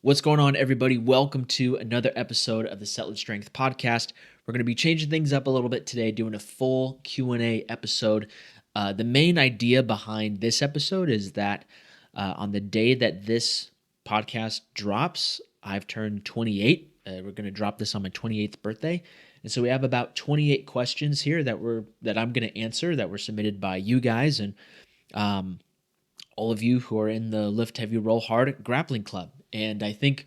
What's going on, everybody? Welcome to another episode of the Settlage Strength Podcast. We're going to be changing things up a little bit today, doing a full Q&A episode. The main idea behind this episode is that on the day that this podcast drops, I've turned 28. We're going to drop this on my 28th birthday. And so we have about 28 questions here that I'm going to answer that were submitted by you guys and all of you who are in the Lift Heavy Roll Hard Grappling Club. And I think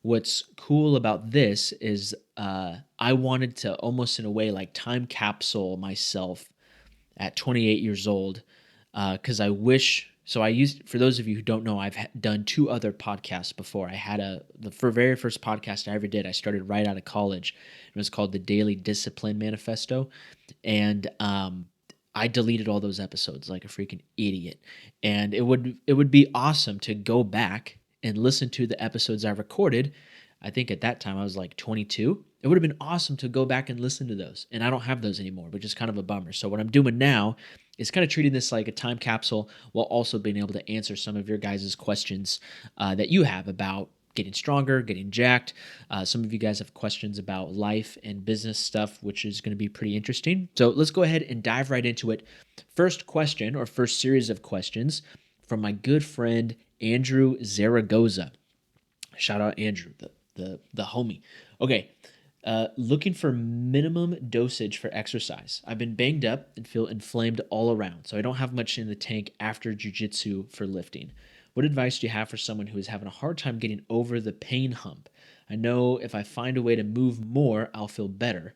what's cool about this is I wanted to almost in a way like time capsule myself at 28 years old because I wish. So for those of you who don't know, I've done two other podcasts before. I had the very first podcast I ever did. I started right out of college. It was called the Daily Discipline Manifesto, and I deleted all those episodes like a freaking idiot. And it would be awesome to go back and listen to the episodes I recorded. I think at that time I was like 22. It would have been awesome to go back and listen to those. And I don't have those anymore, which is kind of a bummer. So what I'm doing now is kind of treating this like a time capsule while also being able to answer some of your guys' questions that you have about getting stronger, getting jacked. Some of you guys have questions about life and business stuff, which is going to be pretty interesting. So let's go ahead and dive right into it. First question, or first series of questions, from my good friend Andrew Zaragoza. Shout out Andrew, the homie. Okay, looking for minimum dosage for exercise. I've been banged up and feel inflamed all around, so I don't have much in the tank after jiu-jitsu for lifting. What advice do you have for someone who is having a hard time getting over the pain hump? I know if I find a way to move more, I'll feel better,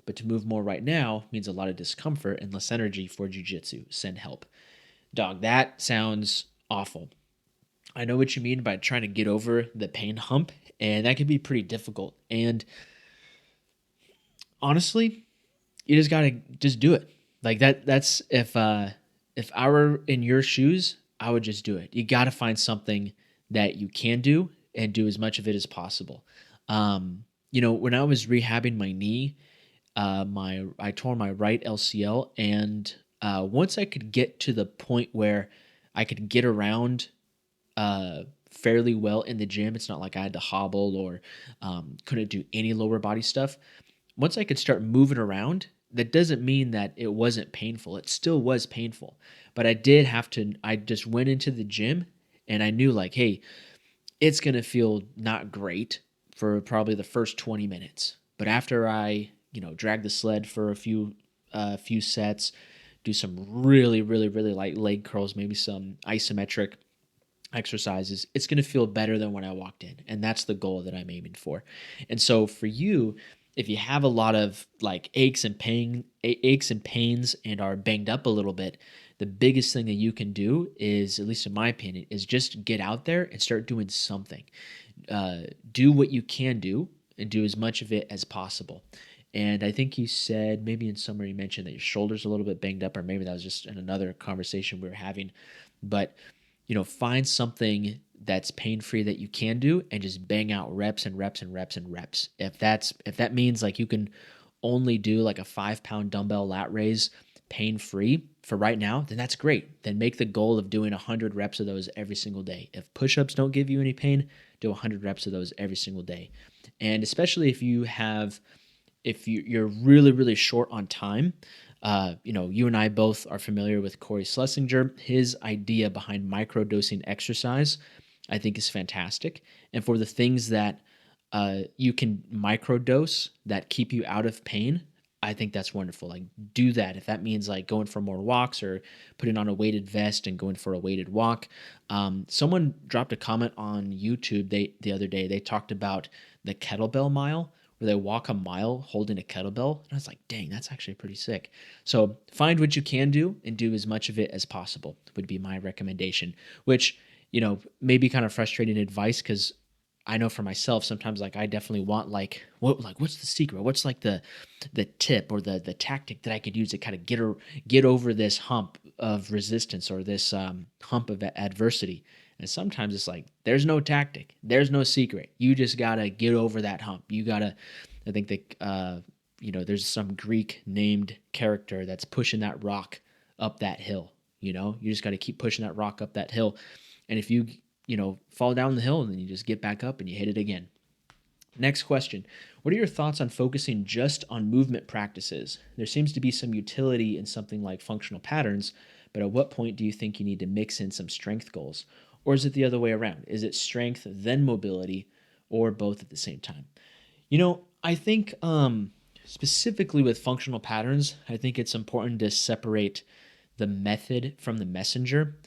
but to move more right now means a lot of discomfort and less energy for jiu-jitsu. Send help. Dog, that sounds awful. I know what you mean by trying to get over the pain hump, and that can be pretty difficult. And honestly, you just gotta just do it. Like that's if I were in your shoes, I would just do it. You gotta find something that you can do and do as much of it as possible. When I was rehabbing my knee, I tore my right LCL, and once I could get to the point where I could get around fairly well in the gym, it's not like I had to hobble or couldn't do any lower body stuff. Once I could start moving around, that doesn't mean that it wasn't painful. It still was painful, but I just went into the gym and I knew like, hey, it's going to feel not great for probably the first 20 minutes. But after I, drag the sled for a few sets, do some really, really, really light leg curls, maybe some isometric exercises, it's going to feel better than when I walked in. And that's the goal that I'm aiming for. And so for you, if you have a lot of like aches and pains and are banged up a little bit, the biggest thing that you can do is, at least in my opinion, is just get out there and start doing something. Do what you can do and do as much of it as possible. And I think you said, maybe in somewhere you mentioned that your shoulder's a little bit banged up, or maybe that was just in another conversation we were having. But find something that's pain-free that you can do and just bang out reps and reps and reps and reps. If that means like you can only do like a 5-pound dumbbell lat raise pain-free for right now, then that's great. Then make the goal of doing 100 reps of those every single day. If push-ups don't give you any pain, do 100 reps of those every single day. And especially if you're really, really short on time, you and I both are familiar with Corey Schlesinger. His idea behind microdosing exercise, I think, is fantastic. And for the things that you can microdose that keep you out of pain, I think that's wonderful. Like, do that. If that means like going for more walks or putting on a weighted vest and going for a weighted walk. Someone dropped a comment on YouTube the other day. They talked about the kettlebell mile, where they walk a mile holding a kettlebell. And I was like, dang, that's actually pretty sick. So find what you can do and do as much of it as possible would be my recommendation, which, may be kind of frustrating advice because I know for myself, sometimes like I definitely want what's the secret? What's like the tip or the tactic that I could use to kind of get over this hump of resistance or this hump of adversity. And sometimes it's like, there's no tactic. There's no secret. You just got to get over that hump. I think that, there's some Greek named character that's pushing that rock up that hill. You just got to keep pushing that rock up that hill. And if you fall down the hill and then you just get back up and you hit it again. Next question. What are your thoughts on focusing just on movement practices? There seems to be some utility in something like functional patterns, but at what point do you think you need to mix in some strength goals? Or is it the other way around? Is it strength, then mobility, or both at the same time? I think specifically with functional patterns, I think it's important to separate the method from the messenger.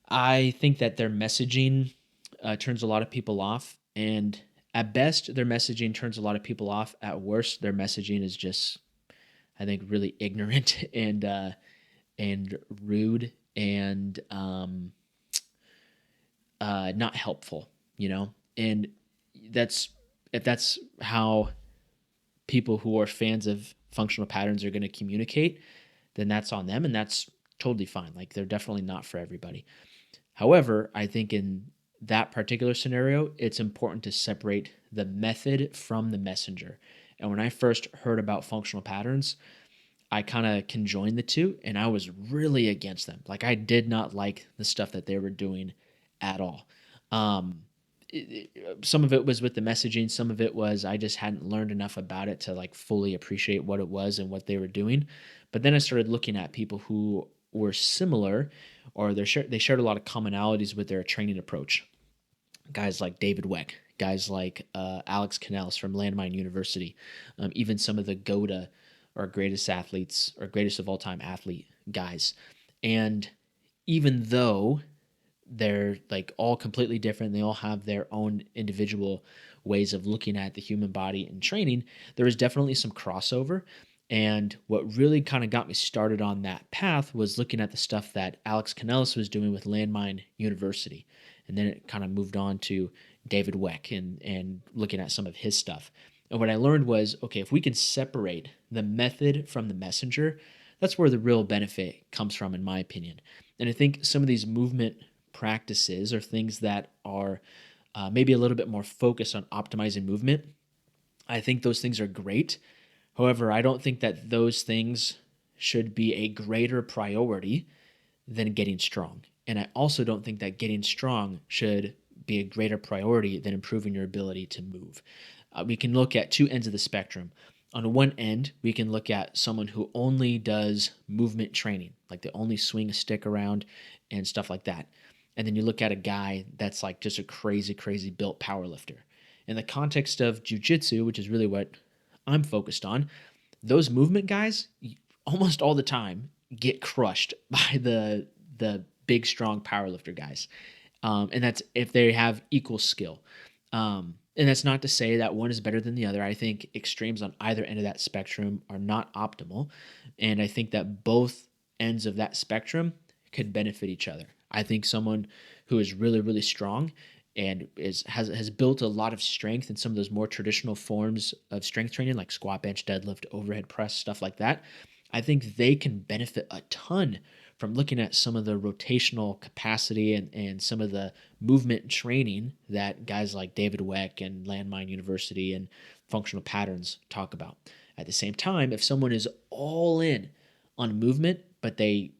I think that their messaging turns a lot of people off, and at best, their messaging turns a lot of people off. At worst, their messaging is just, I think, really ignorant and rude and not helpful. And if that's how people who are fans of functional patterns are going to communicate, then that's on them, and that's totally fine. Like, they're definitely not for everybody. However, I think in that particular scenario, it's important to separate the method from the messenger. And when I first heard about functional patterns, I kind of conjoined the two, and I was really against them. Like, I did not like the stuff that they were doing at all. Some of it was with the messaging. Some of it was I just hadn't learned enough about it to like fully appreciate what it was and what they were doing. But then I started looking at people who were similar, or they shared a lot of commonalities with their training approach. Guys like David Wick, guys like Alex Canales from Landmine University, even some of the GOATA or greatest athletes or greatest of all time athlete guys. And even though they're like all completely different, they all have their own individual ways of looking at the human body and training, there is definitely some crossover. And what really kind of got me started on that path was looking at the stuff that Alex Canales was doing with Landmine University. And then it kind of moved on to David Wick and looking at some of his stuff. And what I learned was, okay, if we can separate the method from the messenger, that's where the real benefit comes from, in my opinion. And I think some of these movement practices are things that are maybe a little bit more focused on optimizing movement. I think those things are great. However, I don't think that those things should be a greater priority than getting strong. And I also don't think that getting strong should be a greater priority than improving your ability to move. We can look at two ends of the spectrum. On one end, we can look at someone who only does movement training, like they only swing a stick around and stuff like that. And then you look at a guy that's like just a crazy, crazy built powerlifter. In the context of jiu-jitsu, which is really what I'm focused on, those movement guys almost all the time get crushed by the big, strong powerlifter guys. And that's if they have equal skill. And that's not to say that one is better than the other. I think extremes on either end of that spectrum are not optimal. And I think that both ends of that spectrum could benefit each other. I think someone who is really, really strong and has built a lot of strength in some of those more traditional forms of strength training, like squat, bench, deadlift, overhead press, stuff like that, I think they can benefit a ton from looking at some of the rotational capacity and some of the movement training that guys like David Weck and Landmine University and functional patterns talk about. At the same time, if someone is all in on movement, but they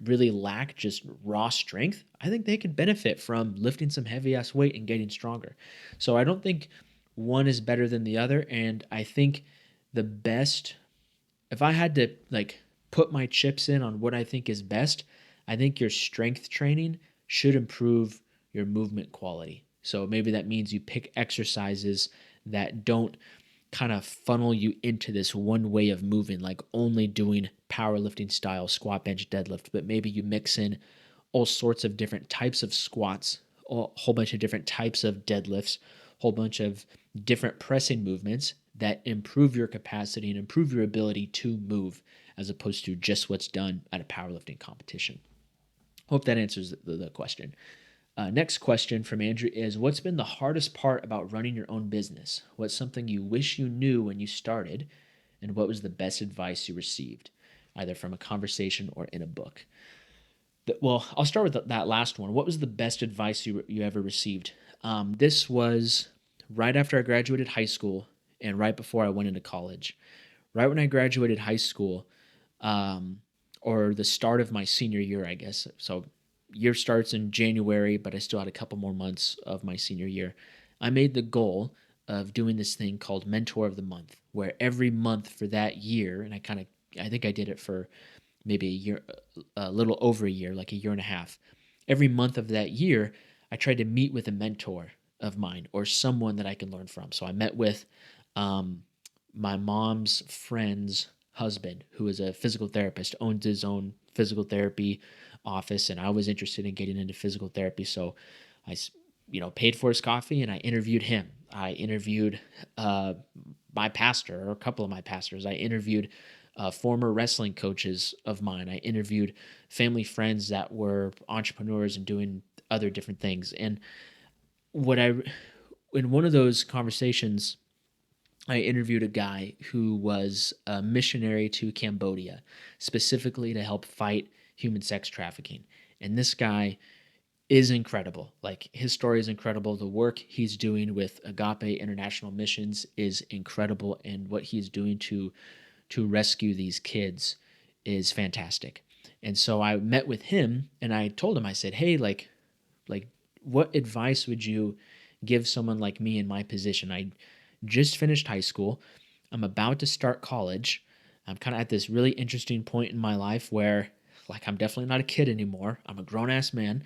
really lack just raw strength, I think they could benefit from lifting some heavy ass weight and getting stronger. So I don't think one is better than the other. And I think the best, if I had to like put my chips in on what I think is best, I think your strength training should improve your movement quality. So maybe that means you pick exercises that don't kind of funnel you into this one way of moving, like only doing powerlifting style squat, bench, deadlift, but maybe you mix in all sorts of different types of squats, a whole bunch of different types of deadlifts, a whole bunch of different pressing movements that improve your capacity and improve your ability to move, as opposed to just what's done at a powerlifting competition. Hope that answers the question. Next question from Andrew is, what's been the hardest part about running your own business? What's something you wish you knew when you started? And what was the best advice you received, either from a conversation or in a book? Well, I'll start with that last one. What was the best advice you ever received? This was right after I graduated high school and right before I went into college. Right when I graduated high school, or the start of my senior year, I guess. So year starts in January, but I still had a couple more months of my senior year. I made the goal of doing this thing called Mentor of the Month, where every month for that year, and I think I did it for maybe a year, a little over a year, like a year and a half. Every month of that year, I tried to meet with a mentor of mine or someone that I can learn from. So I met with um, my mom's friend's husband, who is a physical therapist, owns his own physical therapy office, and I was interested in getting into physical therapy. So I, paid for his coffee and I interviewed him. I interviewed uh, my pastor or a couple of my pastors. I interviewed former wrestling coaches of mine. I interviewed family friends that were entrepreneurs and doing other different things. And what I, in one of those conversations, I interviewed a guy who was a missionary to Cambodia, specifically to help fight human sex trafficking. And this guy is incredible. Like, his story is incredible. The work he's doing with Agape International Missions is incredible, and what he's doing to rescue these kids is fantastic. And so I met with him and I told him, I said, "Hey, like what advice would you give someone like me in my position? I just finished high school. I'm about to start college. I'm kind of at this really interesting point in my life where, like, I'm definitely not a kid anymore. I'm a grown ass man.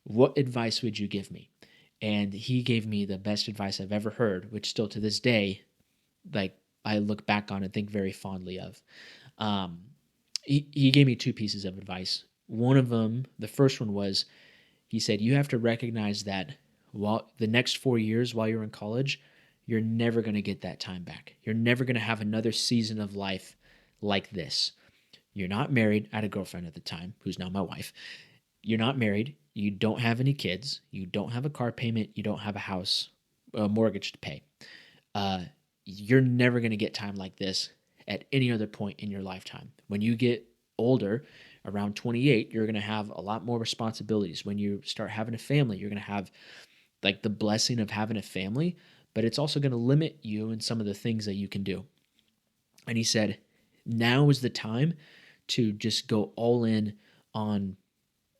What advice would you give me?" And he gave me the best advice I've ever heard, which still to this day, like, I look back on and think very fondly of. Um, he gave me two pieces of advice. One of them, the first one was, he said, "You have to recognize that while the next 4 years while you're in college, you're never going to get that time back. You're never going to have another season of life like this. You're not married." I had a girlfriend at the time who's now my wife. "You're not married. You don't have any kids. You don't have a car payment. You don't have a house, a mortgage to pay. Uh, you're never going to get time like this at any other point in your lifetime. When you get older, around 28, you're going to have a lot more responsibilities. When you start having a family, you're going to have like the blessing of having a family, but it's also going to limit you in some of the things that you can do." And he said, "Now is the time to just go all in on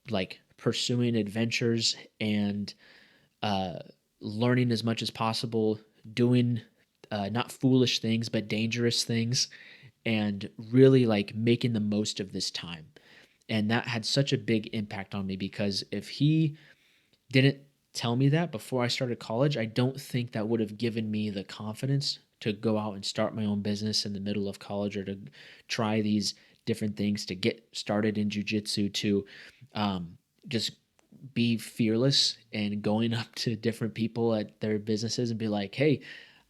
like pursuing adventures and uh, learning as much as possible, doing not foolish things, but dangerous things, and really like making the most of this time." And that had such a big impact on me because if he didn't tell me that before I started college, I don't think that would have given me the confidence to go out and start my own business in the middle of college, or to try these different things, to get started in jujitsu, to just be fearless and going up to different people at their businesses and be like, "Hey,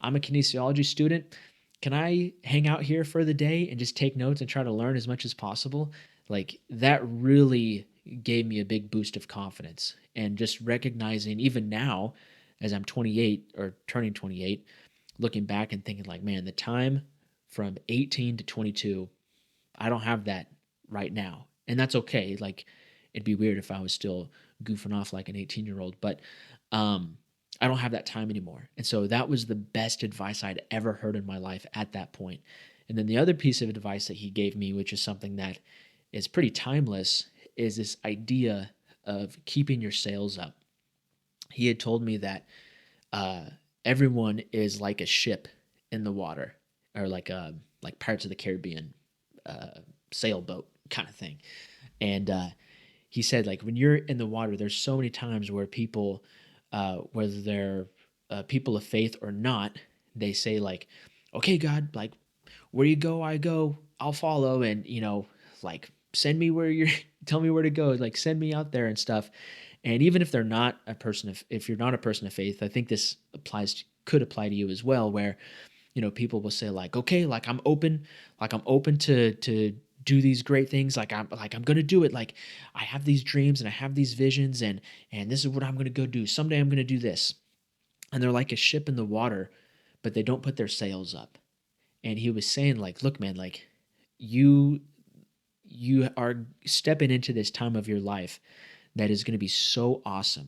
I'm a kinesiology student. Can I hang out here for the day and just take notes and try to learn as much as possible?" Like, that really gave me a big boost of confidence. And just recognizing, even now, as I'm 28 or turning 28, looking back and thinking, like, man, the time from 18 to 22, I don't have that right now. And that's okay. Like, it'd be weird if I was still goofing off like an 18-year-old, but I don't have that time anymore. And so that was the best advice I'd ever heard in my life at that point. And then the other piece of advice that he gave me, which is something that is pretty timeless, is this idea of keeping your sails up. He had told me that uh, everyone is like a ship in the water, or like Pirates of the Caribbean sailboat kind of thing. And he said, like, when you're in the water, there's so many times where people, whether they're people of faith or not, they say like, "Okay, God, like, where you go, I go, I'll follow," and like, send me where you're, tell me where to go, like, send me out there and stuff. And even if they're not a person of, if you're not a person of faith, I think this could apply to you as well, where people will say like, "Okay, like I'm open to do these great things, like I'm gonna do it, like I have these dreams and I have these visions, and this is what I'm gonna go do. Someday I'm gonna do this." And they're like a ship in the water, but they don't put their sails up. And he was saying like, "Look, man, like, you you are stepping into this time of your life that is going to be so awesome,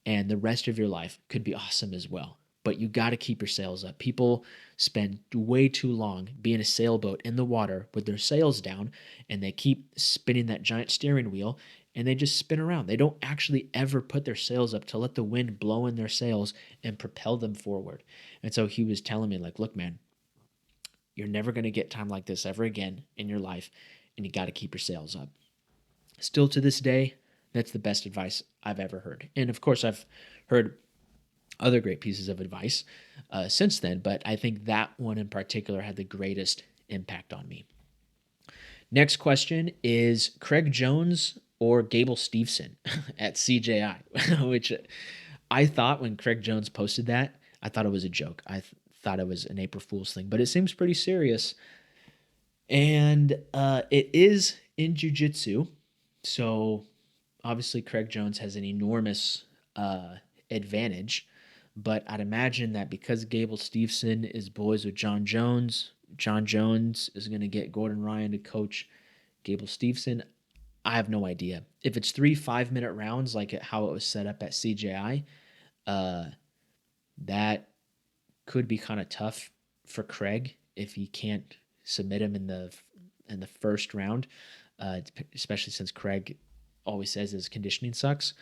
and the rest of your life could be awesome as well. But you got to keep your sails up." People spend way too long being a sailboat in the water with their sails down, and they keep spinning that giant steering wheel, and they just spin around. They don't actually ever put their sails up to let the wind blow in their sails and propel them forward. And so he was telling me, like, look, man, you're never going to get time like this ever again in your life, and you got to keep your sails up. Still to this day, that's the best advice I've ever heard. And of course, I've heard other great pieces of advice since then, but I think that one in particular had the greatest impact on me. Next question is Craig Jones or Gable Steveson at CJI, which I thought when Craig Jones posted that, I thought it was a joke. I thought it was an April Fool's thing, but it seems pretty serious. And it is in jiu-jitsu, so obviously Craig Jones has an enormous advantage, but I'd imagine that because Gable Steveson is boys with John Jones is going to get Gordon Ryan to coach Gable Steveson. I have no idea. If it's 3 5-minute rounds, like how it was set up at CJI, that could be kind of tough for Craig if he can't submit him in the first round, especially since Craig always says his conditioning sucks.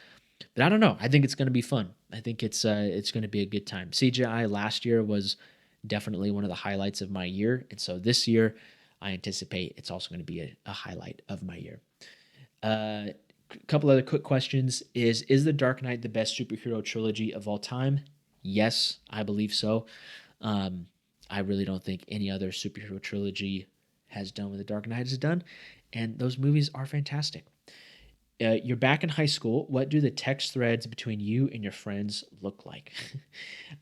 But I don't know. I think it's going to be fun. I think it's going to be a good time. CGI last year was definitely one of the highlights of my year, and so this year I anticipate it's also going to be a highlight of my year. A couple other quick questions. Is The Dark Knight the best superhero trilogy of all time? Yes, I believe so. I really don't think any other superhero trilogy has done what The Dark Knight has done, and those movies are fantastic. You're back in high school. What do the text threads between you and your friends look like?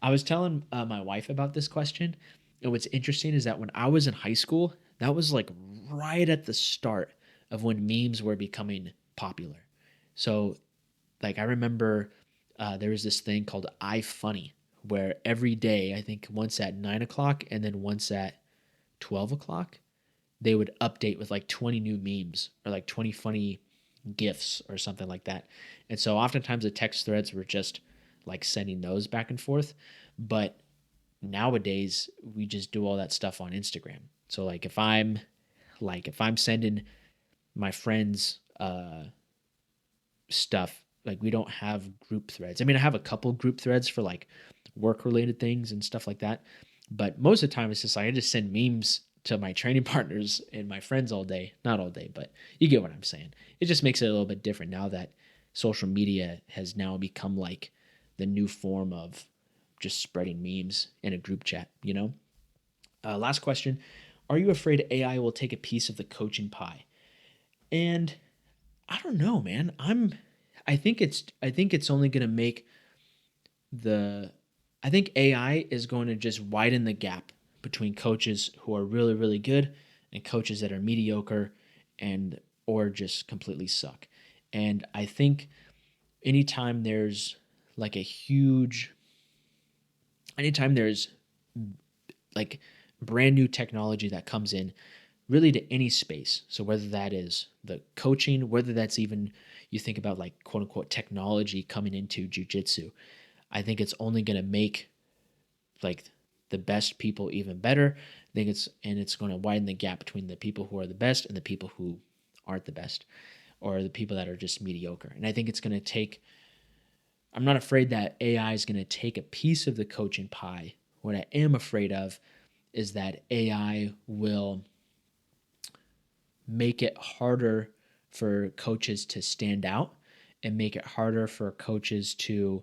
I was telling my wife about this question, and what's interesting is that when I was in high school, that was like right at the start of when memes were becoming popular. So, like, I remember there was this thing called iFunny, where every day, I think once at 9 o'clock and then once at 12 o'clock, they would update with like 20 new memes or like 20 funny GIFs or something like that. And so oftentimes the text threads were just like sending those back and forth. But nowadays we just do all that stuff on Instagram. So if I'm sending my friends stuff, like, we don't have group threads. I mean, I have a couple group threads for like work related things and stuff like that. But most of the time it's just like I just send memes to my training partners and my friends all day. Not all day, but you get what I'm saying. It just makes it a little bit different now that social media has now become like the new form of just spreading memes in a group chat, you know? Last question. Are you afraid AI will take a piece of the coaching pie? And I don't know, man. I think it's only going to make I think AI is going to just widen the gap between coaches who are really, really good and coaches that are mediocre or just completely suck. And I think anytime there's like brand new technology that comes in really to any space. So whether that is the coaching, whether that's even you think about like quote unquote technology coming into jiu-jitsu, I think it's only going to make like the best people even better. I think it's going to widen the gap between the people who are the best and the people who aren't the best, or the people that are just mediocre. And I think it's going to I'm not afraid that AI is going to take a piece of the coaching pie. What I am afraid of is that AI will make it harder for coaches to stand out and make it harder for coaches to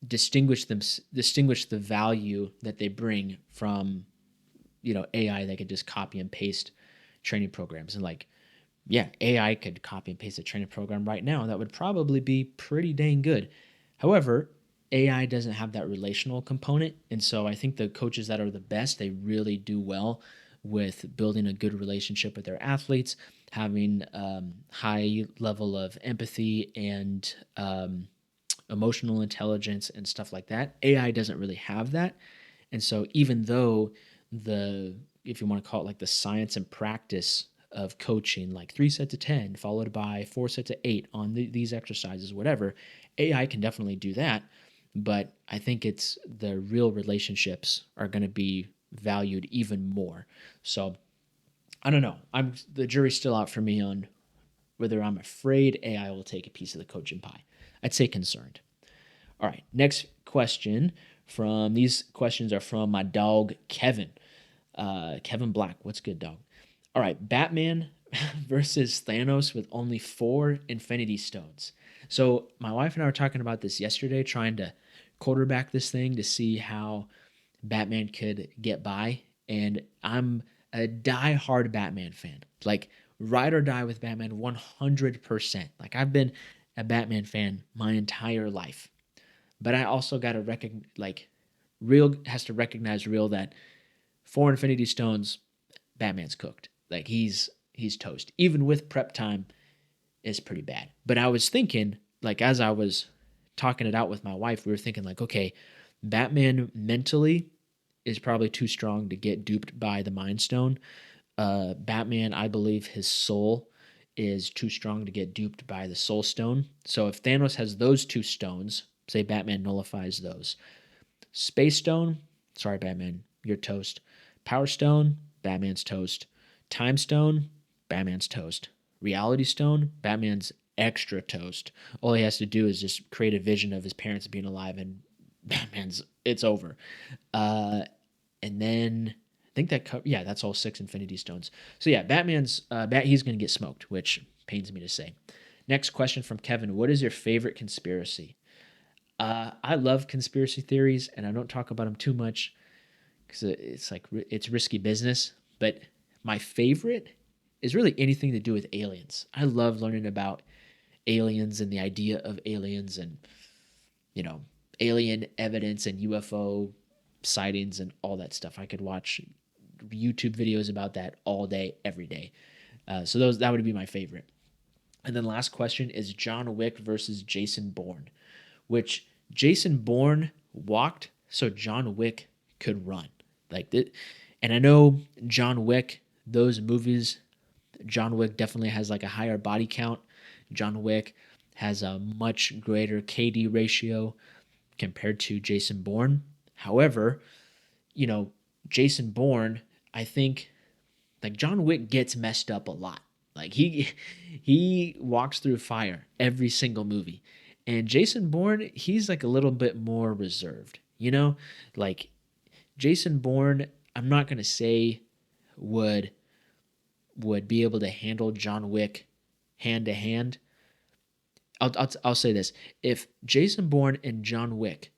distinguish the value that they bring from AI that could just copy and paste training programs. And AI could copy and paste a training program right now that would probably be pretty dang good. However, AI doesn't have that relational component, and so I think the coaches that are the best, they really do well with building a good relationship with their athletes, having high level of empathy and emotional intelligence and stuff like that. AI doesn't really have that. And so even though if you want to call it like the science and practice of coaching, like 3 sets of 10 followed by 4 sets of 8 on these exercises, whatever, AI can definitely do that. But I think it's the real relationships are going to be valued even more. So I don't know. The jury's still out for me on whether I'm afraid AI will take a piece of the coaching pie. I'd say concerned. All right, next question these questions are from my dog, Kevin. Kevin Black, what's good, dog? All right, Batman versus Thanos with only 4 Infinity Stones. So my wife and I were talking about this yesterday, trying to quarterback this thing to see how Batman could get by. And I'm a die-hard Batman fan. Like, ride or die with Batman 100%. Like, I've been a Batman fan my entire life. But I also got to recognize, like, real has to recognize real that 4 Infinity Stones, Batman's cooked. Like, he's toast. Even with prep time, is pretty bad. But I was thinking, like, as I was talking it out with my wife, we were thinking, like, okay, Batman mentally is probably too strong to get duped by the Mind Stone. Batman, I believe his soul is too strong to get duped by the Soul Stone. So if Thanos has those 2 stones, say Batman nullifies those. Space Stone, sorry, Batman, you're toast. Power Stone, Batman's toast. Time Stone, Batman's toast. Reality Stone, Batman's extra toast. All he has to do is just create a vision of his parents being alive, and it's over. And then I think that's all 6 Infinity Stones. So yeah, Batman's he's gonna get smoked, which pains me to say. Next question from Kevin: what is your favorite conspiracy? I love conspiracy theories, and I don't talk about them too much because it's risky business. But my favorite is really anything to do with aliens. I love learning about aliens and the idea of aliens, and alien evidence and UFO sightings and all that stuff. I could watch YouTube videos about that all day, every day. So that would be my favorite. And then last question is John Wick versus Jason Bourne, which Jason Bourne walked so John Wick could run. And I know John Wick, those movies, John Wick definitely has like a higher body count. John Wick has a much greater KD ratio compared to Jason Bourne. However, Jason Bourne, I think, like, John Wick gets messed up a lot. Like, he walks through fire every single movie. And Jason Bourne, he's like a little bit more reserved, Like, Jason Bourne, I'm not going to say would be able to handle John Wick hand to hand. I'll say this. If Jason Bourne and John Wick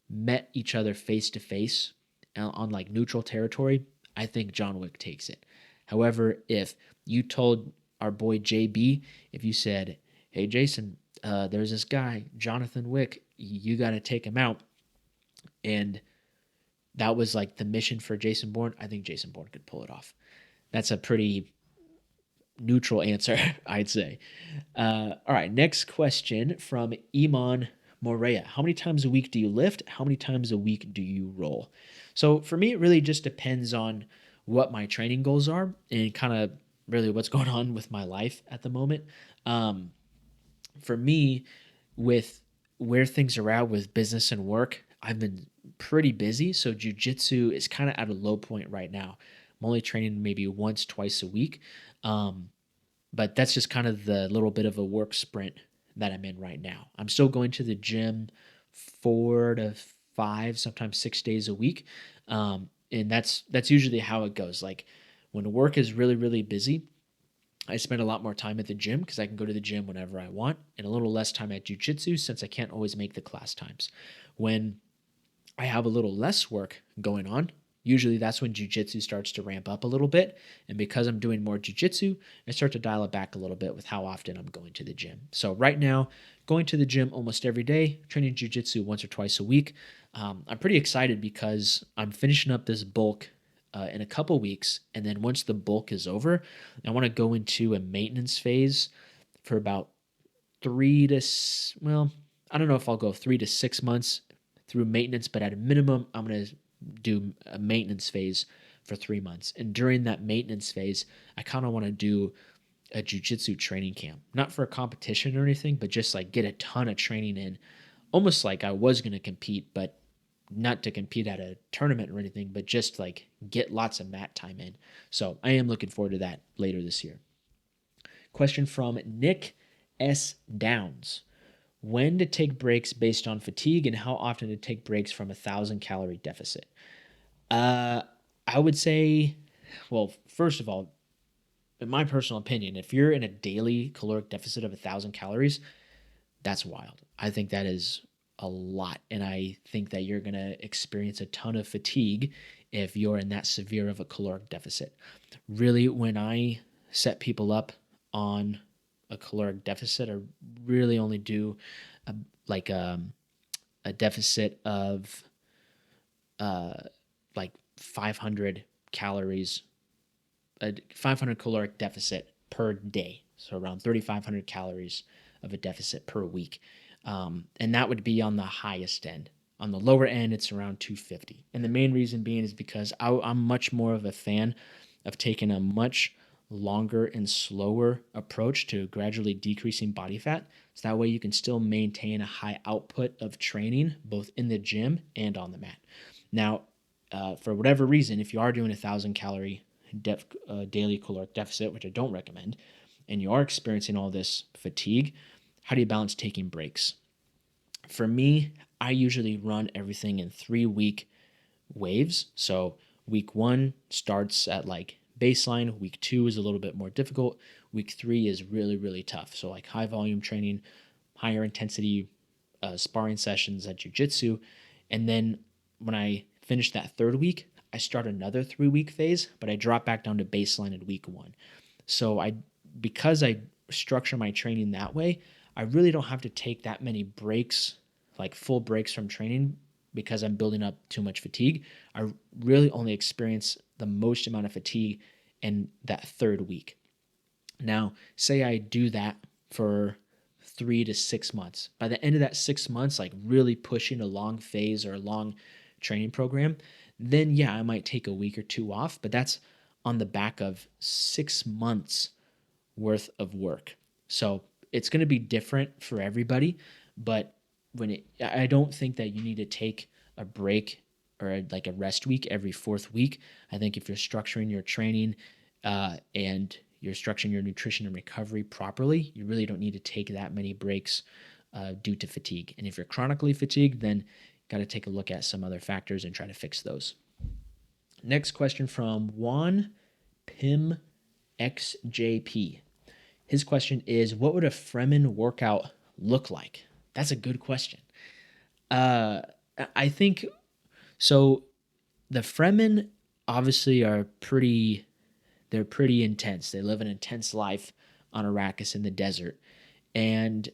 met each other face to face on like neutral territory, I think John Wick takes it. However, if you told our boy JB, if you said, hey, Jason, there's this guy, Jonathan Wick, you got to take him out, and that was like the mission for Jason Bourne, I think Jason Bourne could pull it off. That's a pretty neutral answer, I'd say. All right, next question from Iman Morea. How many times a week do you lift? How many times a week do you roll? So for me, it really just depends on what my training goals are and kind of really what's going on with my life at the moment. For me, with where things are at with business and work, I've been pretty busy. So jiu-jitsu is kind of at a low point right now. I'm only training maybe once, twice a week. But that's just kind of the little bit of a work sprint that I'm in right now. I'm still going to the gym 4 to 5, sometimes 6 days a week. And that's usually how it goes. Like, when work is really, really busy, I spend a lot more time at the gym because I can go to the gym whenever I want, and a little less time at jiu-jitsu since I can't always make the class times. When I have a little less work going on, usually that's when jiu-jitsu starts to ramp up a little bit. And because I'm doing more jiu-jitsu, I start to dial it back a little bit with how often I'm going to the gym. So right now, going to the gym almost every day, training jiu-jitsu once or twice a week. I'm pretty excited because I'm finishing up this bulk in a couple weeks. And then once the bulk is over, I want to go into a maintenance phase for about I don't know if I'll go 3 to 6 months through maintenance, but at a minimum, I'm going to do a maintenance phase for 3 months. And during that maintenance phase, I kind of want to do a jiu-jitsu training camp, not for a competition or anything, but just like get a ton of training in, almost like I was going to compete, but not to compete at a tournament or anything, but just like get lots of mat time in. So I am looking forward to that later this year. Question from Nick S. Downs. When to take breaks based on fatigue and how often to take breaks from 1,000-calorie deficit? I would say, well, first of all, in my personal opinion, if you're in a daily caloric deficit of 1,000 calories, that's wild. I think that is a lot. And I think that you're going to experience a ton of fatigue if you're in that severe of a caloric deficit. Really, when I set people up on a caloric deficit, I really only do a deficit of like 500 calories, a 500 caloric deficit per day. So around 3,500 calories of a deficit per week. And that would be on the highest end. On the lower end, it's around 250. And the main reason being is because I'm much more of a fan of taking a much longer and slower approach to gradually decreasing body fat. So that way you can still maintain a high output of training, both in the gym and on the mat. Now, for whatever reason, if you are doing 1,000-calorie daily caloric deficit, which I don't recommend, and you are experiencing all this fatigue, how do you balance taking breaks? For me, I usually run everything in 3-week waves. So week 1 starts at like baseline. Week 2 is a little bit more difficult. Week 3 is really, really tough. So like high volume training, higher intensity sparring sessions at jiu-jitsu. And then when I finish that 3rd week, I start another 3-week phase, but I drop back down to baseline in week 1. So because I structure my training that way, I really don't have to take that many breaks, like full breaks from training, because I'm building up too much fatigue. I really only experience the most amount of fatigue in that 3rd week. Now, say I do that for 3 to 6 months. By the end of that 6 months, like really pushing a long phase or a long training program, then yeah, I might take a week or 2 off, but that's on the back of 6 months worth of work. So it's going to be different for everybody, but I don't think that you need to take a break or like a rest week every 4th week. I think if you're structuring your training and you're structuring your nutrition and recovery properly, you really don't need to take that many breaks due to fatigue. And if you're chronically fatigued, then you got to take a look at some other factors and try to fix those. Next question from Juan Pim XJP. His question is, what would a Fremen workout look like? That's a good question. I think, so the Fremen obviously are pretty intense. They live an intense life on Arrakis in the desert. And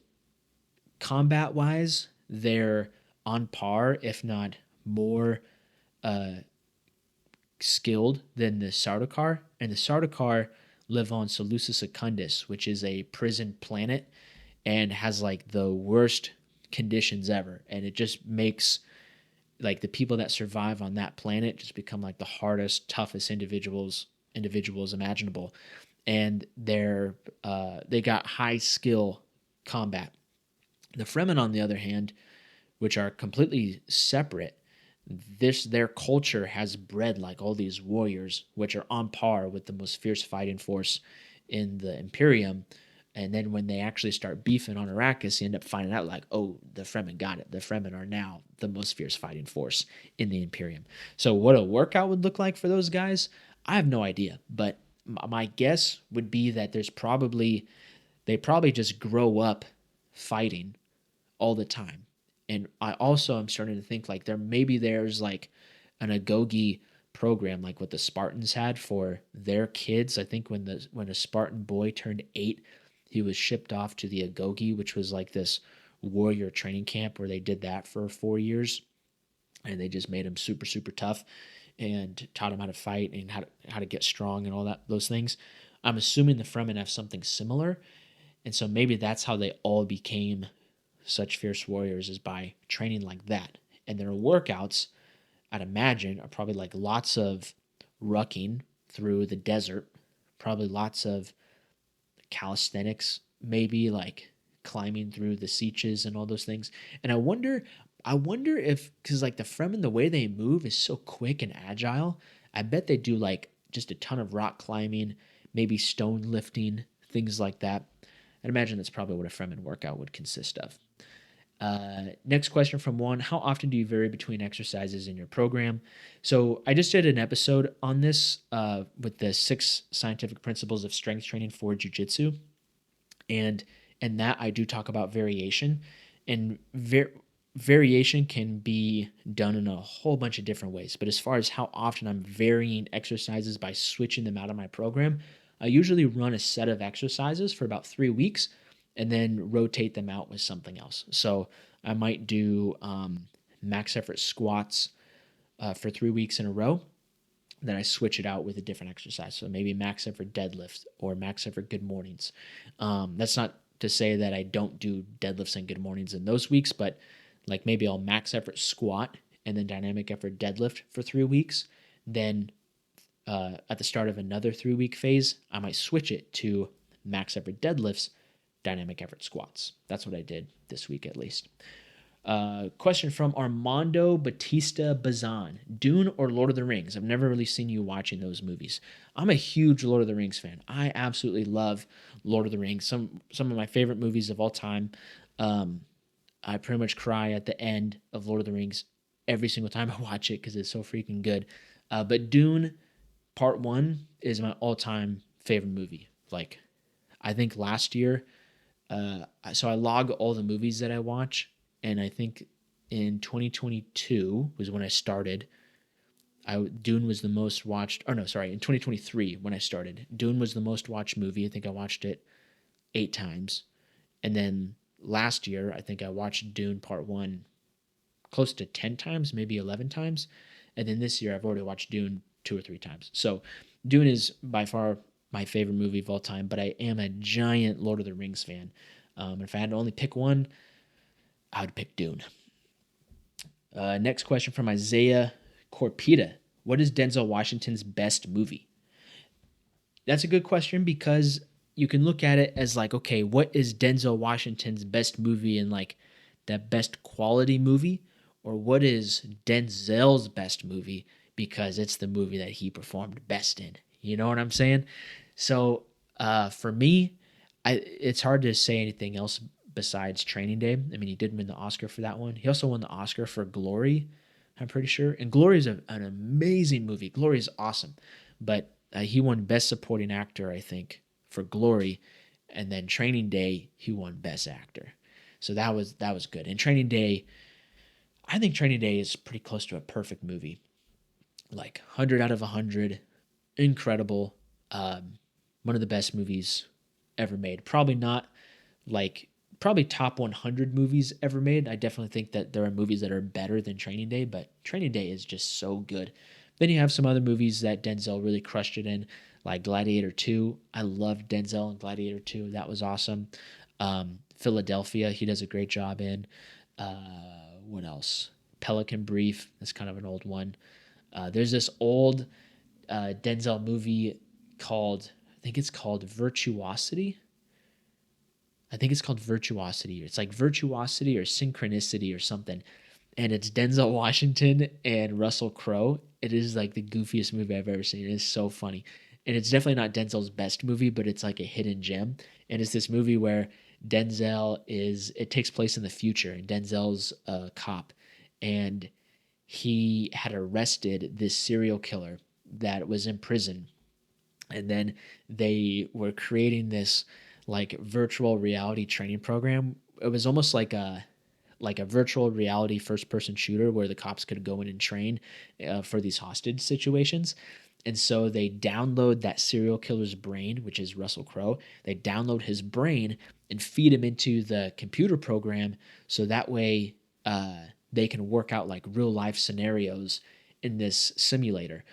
combat-wise, they're on par, if not more skilled than the Sardaukar. And the Sardaukar live on Seleucus Secundus, which is a prison planet and has like the worst conditions ever. And it just makes like the people that survive on that planet just become like the hardest, toughest individuals imaginable. And they got high skill combat. The Fremen, on the other hand, which are completely separate, their culture has bred like all these warriors, which are on par with the most fierce fighting force in the Imperium. And then when they actually start beefing on Arrakis, you end up finding out like, oh, the Fremen got it. The Fremen are now the most fierce fighting force in the Imperium. So what a workout would look like for those guys, I have no idea. But my guess would be that they probably just grow up fighting all the time. And I also am starting to think like there's like an agoge program like what the Spartans had for their kids. I think when a Spartan boy turned 8, he was shipped off to the agoge, which was like this warrior training camp where they did that for 4 years, and they just made him super, super tough and taught him how to fight and how to get strong and all those things. I'm assuming the Fremen have something similar, and so maybe that's how they all became such fierce warriors, is by training like that. And their workouts, I'd imagine, are probably like lots of rucking through the desert, probably lots of calisthenics, maybe like climbing through the sieges and all those things. And I wonder if, because like the Fremen, the way they move is so quick and agile, I bet they do like just a ton of rock climbing, maybe stone lifting, things like that. I'd imagine that's probably what a Fremen workout would consist of. Next question from Juan. How often do you vary between exercises in your program? So I just did an episode on this with the 6 scientific principles of strength training for jiu-jitsu. And in that I do talk about variation. And variation can be done in a whole bunch of different ways. But as far as how often I'm varying exercises by switching them out of my program, I usually run a set of exercises for about 3 weeks and then rotate them out with something else. So I might do max effort squats for 3 weeks in a row. Then I switch it out with a different exercise. So maybe max effort deadlift or max effort good mornings. That's not to say that I don't do deadlifts and good mornings in those weeks, but like maybe I'll max effort squat and then dynamic effort deadlift for 3 weeks. Then at the start of another 3-week phase, I might switch it to max effort deadlifts, dynamic effort squats. That's what I did this week at least. Question from Armando Batista Bazan. Dune or Lord of the Rings? I've never really seen you watching those movies. I'm a huge Lord of the Rings fan. I absolutely love Lord of the Rings. Some of my favorite movies of all time. I pretty much cry at the end of Lord of the Rings every single time I watch it because it's so freaking good. But Dune Part 1 is my all-time favorite movie. Like, I think last year, so I log all the movies that I watch, and I think in 2022 was when I started. Dune was the most watched, in 2023 when I started. Dune was the most watched movie. I think I watched it 8 times. And then last year, I think I watched Dune Part 1 close to 10 times, maybe 11 times. And then this year, I've already watched Dune 2 or 3 times. So Dune is by far my favorite movie of all time, but I am a giant Lord of the Rings fan. If I had to only pick one, I would pick Dune. Next question from Isaiah Corpita. What is Denzel Washington's best movie? That's a good question because you can look at it as like, okay, what is Denzel Washington's best movie and like that best quality movie? Or what is Denzel's best movie because it's the movie that he performed best in? You know what I'm saying? So for me, it's hard to say anything else besides Training Day. I mean, he did win the Oscar for that one. He also won the Oscar for Glory, I'm pretty sure. And Glory is an amazing movie. Glory is awesome. But he won Best Supporting Actor, I think, for Glory. And then Training Day, he won Best Actor. So that was good. And Training Day, I think Training Day is pretty close to a perfect movie. Like 100 out of 100. Incredible. One of the best movies ever made. Probably top 100 movies ever made. I definitely think that there are movies that are better than Training Day, but Training Day is just so good. Then you have some other movies that Denzel really crushed it in, like Gladiator 2. I loved Denzel in Gladiator 2. That was awesome. Philadelphia, he does a great job in. What else? Pelican Brief. That's kind of an old one. There's this old Denzel movie called, I think it's called Virtuosity. It's like Virtuosity or Synchronicity or something. And it's Denzel Washington and Russell Crowe. It is like the goofiest movie I've ever seen. It is so funny. And it's definitely not Denzel's best movie, but it's like a hidden gem. And it's this movie where it takes place in the future, and Denzel's a cop. And he had arrested this serial killer that was in prison. And then they were creating this like virtual reality training program. It was almost like a virtual reality first-person shooter where the cops could go in and train for these hostage situations. And so they download that serial killer's brain, which is Russell Crowe. They download his brain and feed him into the computer program so that way they can work out like real-life scenarios in this simulator.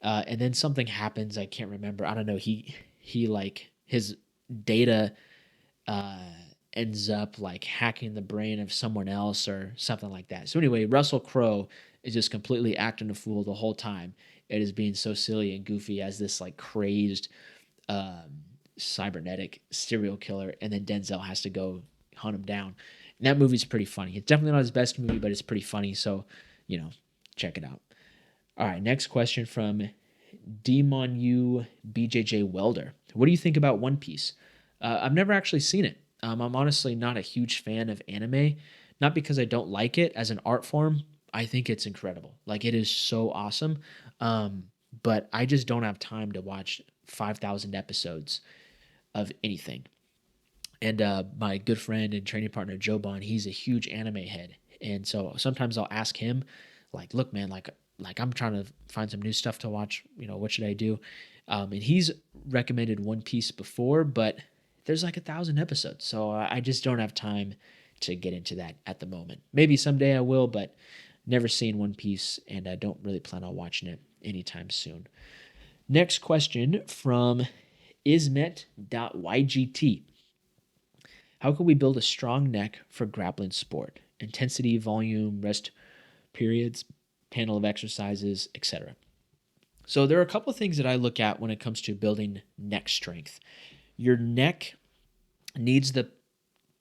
And then something happens. I can't remember. I don't know. He like his data ends up like hacking the brain of someone else or something like that. So anyway, Russell Crowe is just completely acting a fool the whole time. It is being so silly and goofy as this like crazed cybernetic serial killer, and then Denzel has to go hunt him down. And that movie's pretty funny. It's definitely not his best movie, but it's pretty funny. So, check it out. All right, next question from Demonu BJJ Welder. What do you think about One Piece? I've never actually seen it. I'm honestly not a huge fan of anime, not because I don't like it as an art form. I think it's incredible. Like it is so awesome. Um, but I just don't have time to watch 5,000 episodes of anything. And my good friend and training partner Joe Bond, he's a huge anime head, and so sometimes I'll ask him, like, "Look, man, like I'm trying to find some new stuff to watch. You know, what should I do?" And he's recommended One Piece before, but there's like 1,000 episodes, so I just don't have time to get into that at the moment. Maybe someday I will, but never seen One Piece, and I don't really plan on watching it anytime soon. Next question from ismet.ygt. How can we build a strong neck for grappling sport? Intensity, volume, rest periods, panel of exercises, etc. So there are a couple of things that I look at when it comes to building neck strength. Your neck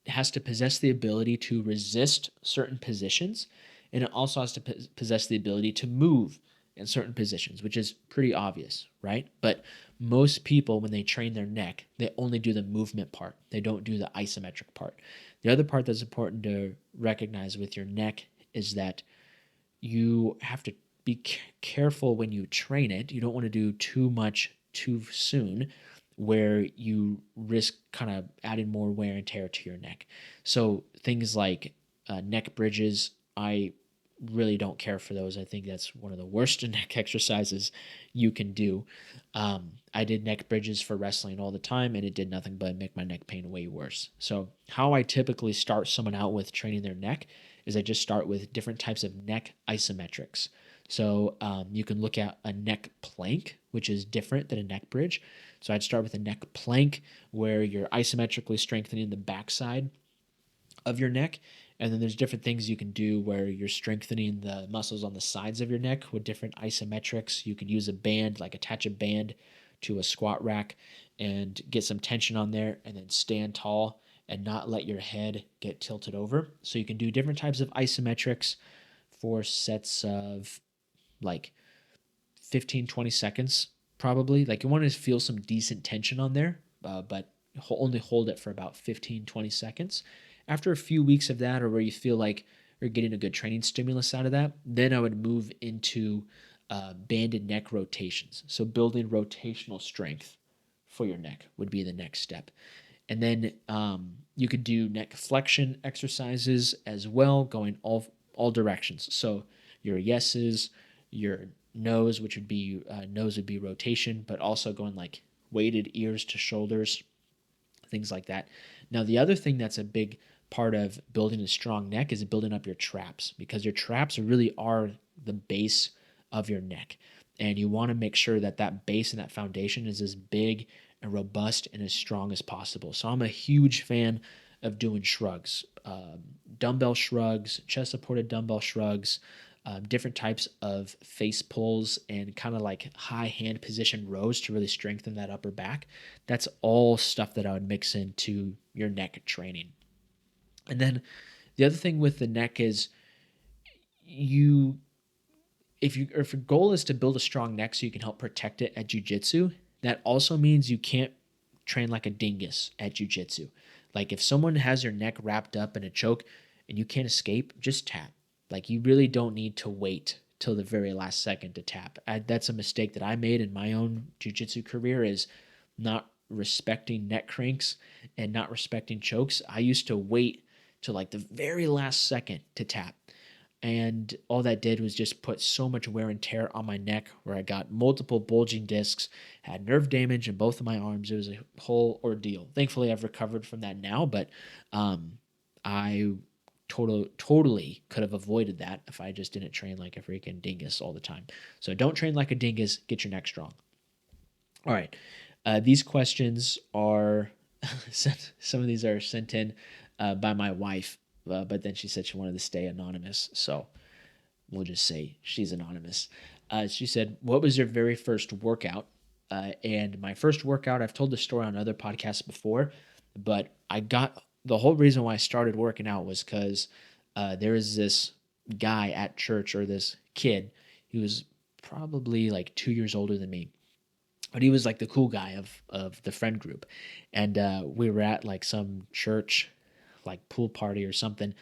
has to possess the ability to resist certain positions, and it also has to possess the ability to move in certain positions, which is pretty obvious, right? But most people, when they train their neck, they only do the movement part. They don't do the isometric part. The other part that's important to recognize with your neck is that you have to be careful when you train it. You don't want to do too much too soon, where you risk kind of adding more wear and tear to your neck. So things like neck bridges, I really don't care for those. I think that's one of the worst neck exercises you can do. I did neck bridges for wrestling all the time, and it did nothing but make my neck pain way worse. So how I typically start someone out with training their neck is I just start with different types of neck isometrics. So you can look at a neck plank, which is different than a neck bridge. So I'd start with a neck plank where you're isometrically strengthening the backside of your neck. And then there's different things you can do where you're strengthening the muscles on the sides of your neck with different isometrics. You can use a band, like attach a band to a squat rack and get some tension on there, and then stand tall and not let your head get tilted over. So you can do different types of isometrics for sets of like 15, 20 seconds, probably. Like you want to feel some decent tension on there, but only hold it for about 15, 20 seconds. After a few weeks of that, or where you feel like you're getting a good training stimulus out of that, then I would move into banded neck rotations. So building rotational strength for your neck would be the next step. And then you could do neck flexion exercises as well, going all directions. So your yeses, your nose, which would be nose would be rotation, but also going like weighted ears to shoulders, things like that. Now, the other thing that's a big part of building a strong neck is building up your traps, because your traps really are the base of your neck. And you want to make sure that that base and that foundation is as big and robust and as strong as possible. So I'm a huge fan of doing shrugs, dumbbell shrugs, chest supported dumbbell shrugs, different types of face pulls, and kind of like high hand position rows to really strengthen that upper back. That's all stuff that I would mix into your neck training. And then the other thing with the neck is if your goal is to build a strong neck so you can help protect it at jiu-jitsu, that also means you can't train like a dingus at jiu-jitsu. Like if someone has their neck wrapped up in a choke and you can't escape, just tap. Like you really don't need to wait till the very last second to tap. That's a mistake that I made in my own jiu-jitsu career, is not respecting neck cranks and not respecting chokes. I used to wait till like the very last second to tap. And all that did was just put so much wear and tear on my neck, where I got multiple bulging discs, had nerve damage in both of my arms. It was a whole ordeal. Thankfully, I've recovered from that now, but I totally could have avoided that if I just didn't train like a freaking dingus all the time. So don't train like a dingus. Get your neck strong. All right. These questions are, some of these are sent in by my wife, but then she said she wanted to stay anonymous. So we'll just say she's anonymous. She said, what was your very first workout? And my first workout, I've told the story on other podcasts before, but the whole reason why I started working out was because there was this guy at church, or this kid. He was probably like 2 years older than me. but he was like the cool guy of the friend group. And we were at like some church, like pool party or something.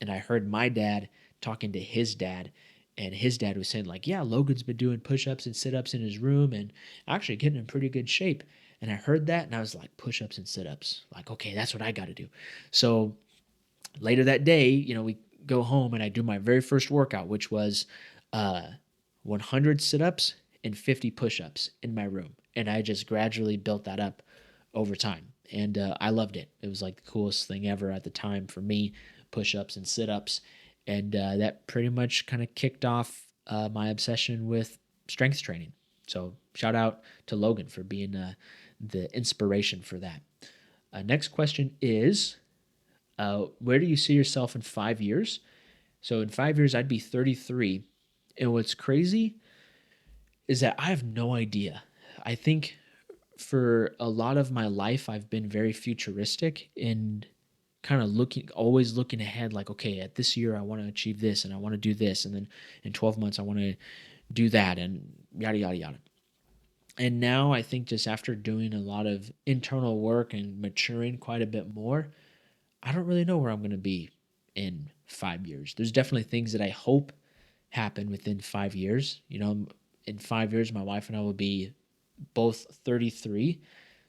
And I heard my dad talking to his dad. And his dad was saying, like, yeah, Logan's been doing push ups and sit ups in his room and actually getting in pretty good shape. And I heard that and I was like, push ups and sit ups. Like, okay, that's what I got to do. So later that day, we go home and I do my very first workout, which was uh, 100 sit ups and 50 push ups in my room. And I just gradually built that up over time. And I loved it. It was like the coolest thing ever at the time for me, push ups and sit ups. And that pretty much kind of kicked off my obsession with strength training. So shout out to Logan for being the inspiration for that. Next question is, where do you see yourself in 5 years? So in 5 years, I'd be 33. And what's crazy is that I have no idea. I think for a lot of my life, I've been very futuristic and kind of always looking ahead, like, okay, at this year, I want to achieve this and I want to do this. And then in 12 months, I want to do that and yada, yada, yada. And now I think just after doing a lot of internal work and maturing quite a bit more, I don't really know where I'm going to be in 5 years. There's definitely things that I hope happen within 5 years. In 5 years, my wife and I will be both 33.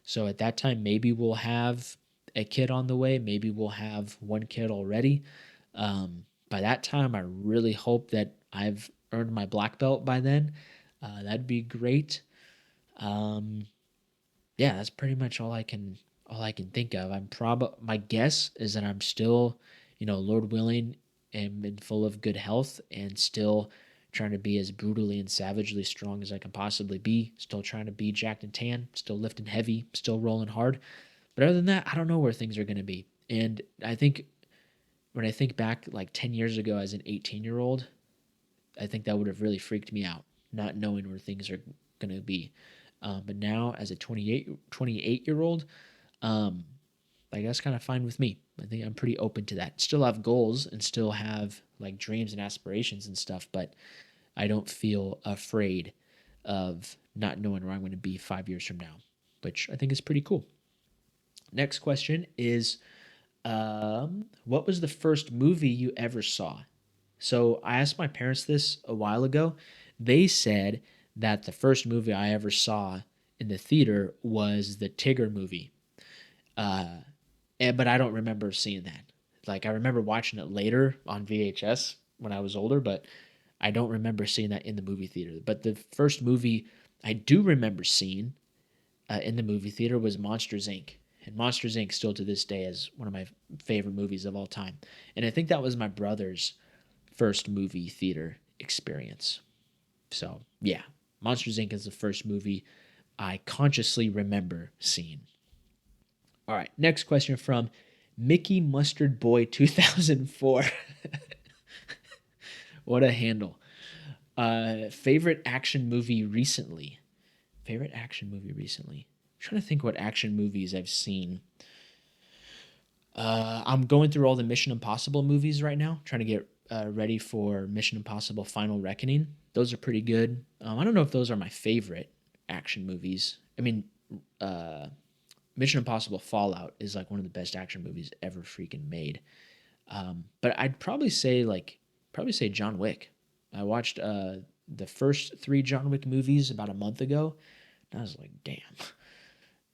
So at that time, maybe we'll have a kid on the way. Maybe we'll have one kid already. By that time, I really hope that I've earned my black belt by then. That'd be great. Yeah, that's pretty much all I can think of. My guess is that I'm still, Lord willing, am full of good health and still trying to be as brutally and savagely strong as I can possibly be. Still trying to be jacked and tan, still lifting heavy, still rolling hard. But other than that, I don't know where things are going to be. And I think when I think back like 10 years ago as an 18-year-old, I think that would have really freaked me out, not knowing where things are going to be. But now as a 28-year-old, like that's kind of fine with me. I think I'm pretty open to that. Still have goals and still have like dreams and aspirations and stuff, but I don't feel afraid of not knowing where I'm going to be 5 years from now, which I think is pretty cool. Next question is, what was the first movie you ever saw? So I asked my parents this a while ago. They said that the first movie I ever saw in the theater was the Tigger movie. But I don't remember seeing that. Like I remember watching it later on VHS when I was older, but I don't remember seeing that in the movie theater. But the first movie I do remember seeing in the movie theater was Monsters, Inc. And Monsters, Inc. still to this day is one of my favorite movies of all time. And I think that was my brother's first movie theater experience. So yeah, Monsters, Inc. is the first movie I consciously remember seeing. All right, next question from Mickey Mustard Boy 2004. What a handle. Favorite action movie recently? I'm trying to think what action movies I've seen. I'm going through all the Mission Impossible movies right now, trying to get ready for Mission Impossible Final Reckoning. Those are pretty good. I don't know if those are my favorite action movies. I mean, Mission Impossible Fallout is like one of the best action movies ever freaking made. But I'd probably say John Wick. I watched the first 3 John Wick movies about a month ago, and I was like, damn,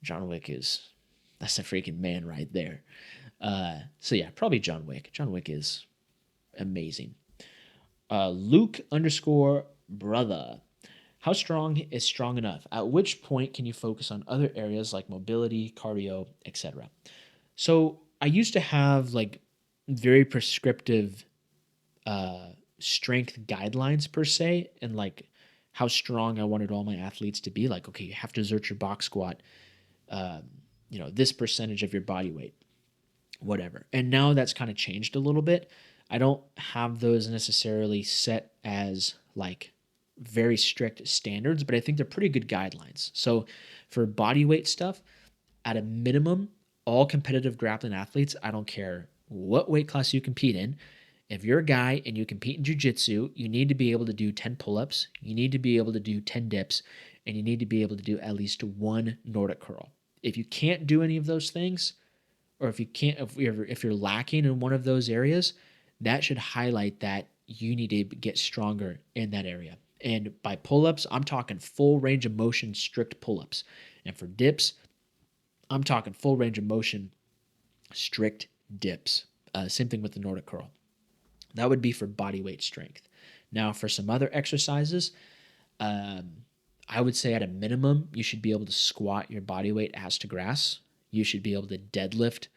John Wick that's a freaking man right there. So yeah, probably John Wick. John Wick is amazing. Luke_brother. How strong is strong enough? At which point can you focus on other areas like mobility, cardio, etc.? So I used to have like very prescriptive strength guidelines per se, and like how strong I wanted all my athletes to be. Like, okay, you have to exert your box squat, this percentage of your body weight, whatever. And now that's kind of changed a little bit. I don't have those necessarily set as like very strict standards, but I think they're pretty good guidelines. So for body weight stuff, at a minimum, all competitive grappling athletes, I don't care what weight class you compete in, If you're a guy and you compete in jiu-jitsu, you need to be able to do 10 pull-ups, you need to be able to do 10 dips, and you need to be able to do at least one Nordic curl. If you can't do any of those things, or if you're lacking in one of those areas, that should highlight that you need to get stronger in that area. And by pull-ups, I'm talking full range of motion, strict pull-ups. And for dips, I'm talking full range of motion, strict dips. Same thing with the Nordic curl. That would be for body weight strength. Now, for some other exercises, I would say at a minimum, you should be able to squat your body weight ass to grass. You should be able to deadlift.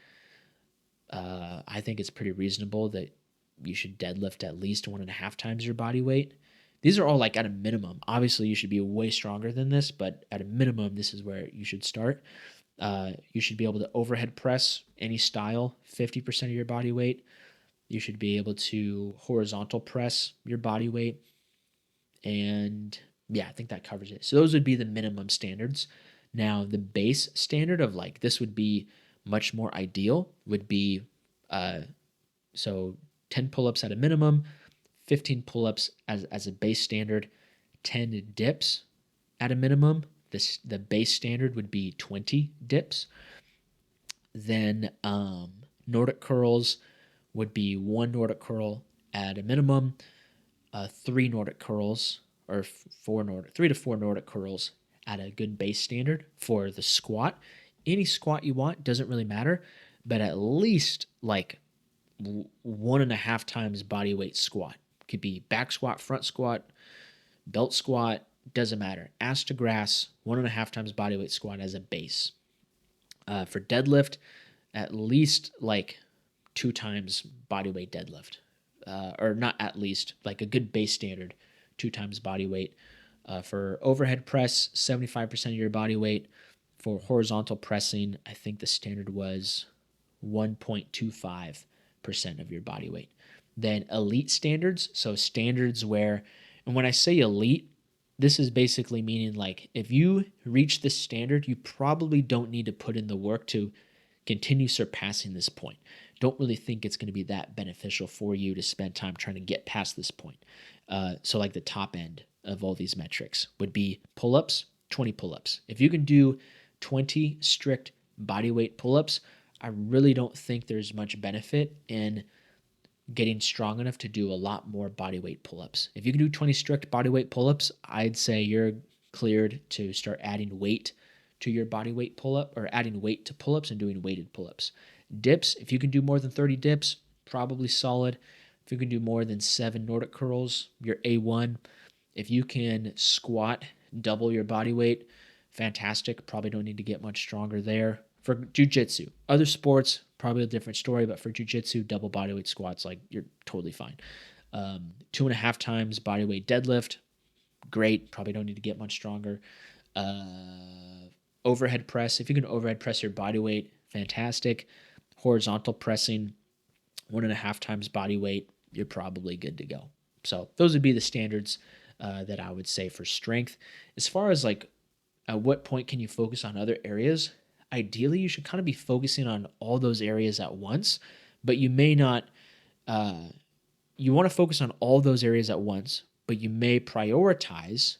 I think it's pretty reasonable that you should deadlift at least 1.5 times your body weight. These are all like at a minimum. Obviously, you should be way stronger than this, but at a minimum, this is where you should start. You should be able to overhead press any style, 50% of your body weight. You should be able to horizontal press your body weight. And yeah, I think that covers it. So those would be the minimum standards. Now, the base standard of like, this would be much more ideal, would be, so 10 pull-ups at a minimum, 15 pull-ups as a base standard, 10 dips at a minimum. The base standard would be 20 dips. Then Nordic curls would be 1 Nordic curl at a minimum, 3 Nordic curls, or 3 to 4 Nordic curls at a good base standard. For the squat, any squat you want, doesn't really matter, but at least like 1.5 times body weight squat. Could be back squat, front squat, belt squat, doesn't matter. Ass to grass, 1.5 times body weight squat as a base. For deadlift, at least like 2 times body weight deadlift. Or not at least, like a good base standard, 2 times body weight. For overhead press, 75% of your body weight. For horizontal pressing, I think the standard was 1.25% of your body weight. Then elite standards, so standards where, and when I say elite, this is basically meaning like if you reach this standard, you probably don't need to put in the work to continue surpassing this point. Don't really think it's going to be that beneficial for you to spend time trying to get past this point. So like the top end of all these metrics would be pull-ups, 20 pull-ups. If you can do 20 strict body weight pull-ups, I really don't think there's much benefit in getting strong enough to do a lot more body weight pull-ups. If you can do 20 strict body weight pull-ups, I'd say you're cleared to start adding weight to your body weight pull-up, or adding weight to pull-ups and doing weighted pull-ups. Dips, if you can do more than 30 dips, probably solid. If you can do more than 7 Nordic curls, you're A1. If you can squat double your body weight, fantastic. Probably don't need to get much stronger there. For jiu-jitsu, other sports, probably a different story, but for jiu-jitsu, double body weight squats, like you're totally fine. 2.5 times body weight deadlift, great. Probably don't need to get much stronger. Overhead press, if you can overhead press your body weight, fantastic. Horizontal pressing, 1.5 times body weight, you're probably good to go. So those would be the standards that I would say for strength. As far as like at what point can you focus on other areas, ideally you should kind of be focusing on all those areas at once, but you may not, you want to focus on all those areas at once, but you may prioritize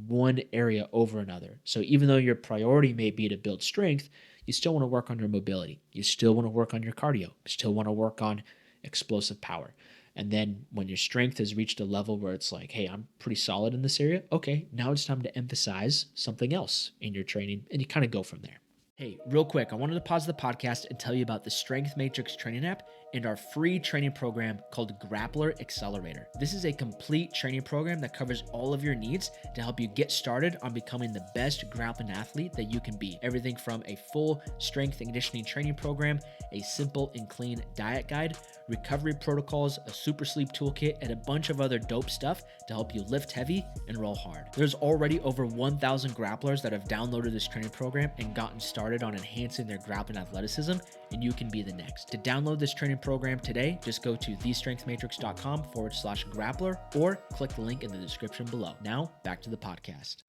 one area over another. So even though your priority may be to build strength, you still want to work on your mobility. You still want to work on your cardio. You still want to work on explosive power. And then when your strength has reached a level where it's like, hey, I'm pretty solid in this area, okay, now it's time to emphasize something else in your training, and you kind of go from there. Hey, real quick, I wanted to pause the podcast and tell you about the Strength Matrix training app and our free training program called Grappler Accelerator. This is a complete training program that covers all of your needs to help you get started on becoming the best grappling athlete that you can be. Everything from a full strength and conditioning training program, a simple and clean diet guide, recovery protocols, a super sleep toolkit, and a bunch of other dope stuff to help you lift heavy and roll hard. There's already over 1,000 grapplers that have downloaded this training program and gotten started on enhancing their grappling athleticism, and you can be the next. To download this training program today, just go to thestrengthmatrix.com/grappler or click the link in the description below. Now, back to the podcast.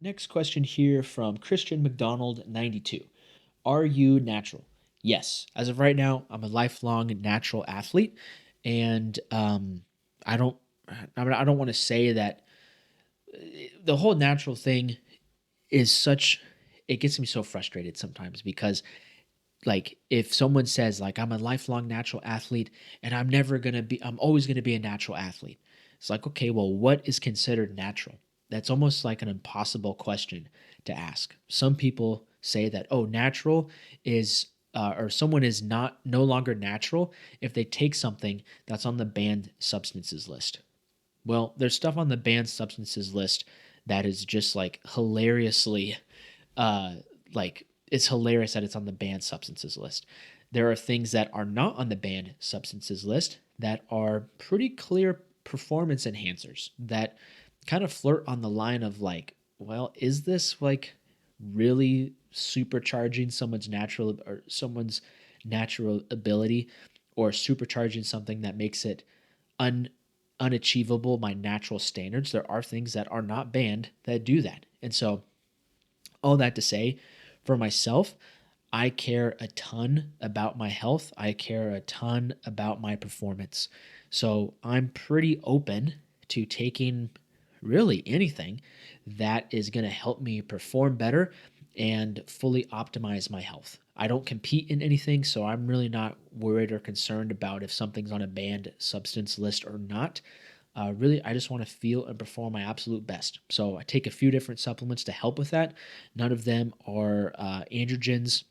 Next question here from Christian McDonald 92. Are you natural? Yes. As of right now, I'm a lifelong natural athlete, And I don't I don't want to say that the whole natural thing is such, it gets me so frustrated sometimes because like if someone says like I'm a lifelong natural athlete and I'm always going to be a natural athlete. It's like, okay, well, what is considered natural? That's almost like an impossible question to ask. Some people say that, oh, natural is or someone is not no longer natural if they take something that's on the banned substances list. Well, there's stuff on the banned substances list that is just like hilariously uh like it's hilarious that it's on the banned substances list. There are things that are not on the banned substances list that are pretty clear performance enhancers that kind of flirt on the line of like, well, is this like really supercharging someone's natural ability, or supercharging something that makes it un unachievable by natural standards? There are things that are not banned that do that. And so all that to say, for myself, I care a ton about my health. I care a ton about my performance. So I'm pretty open to taking really anything that is going to help me perform better and fully optimize my health. I don't compete in anything, so I'm really not worried or concerned about if something's on a banned substance list or not. Really, I just want to feel and perform my absolute best. So I take a few different supplements to help with that. None of them are androgens.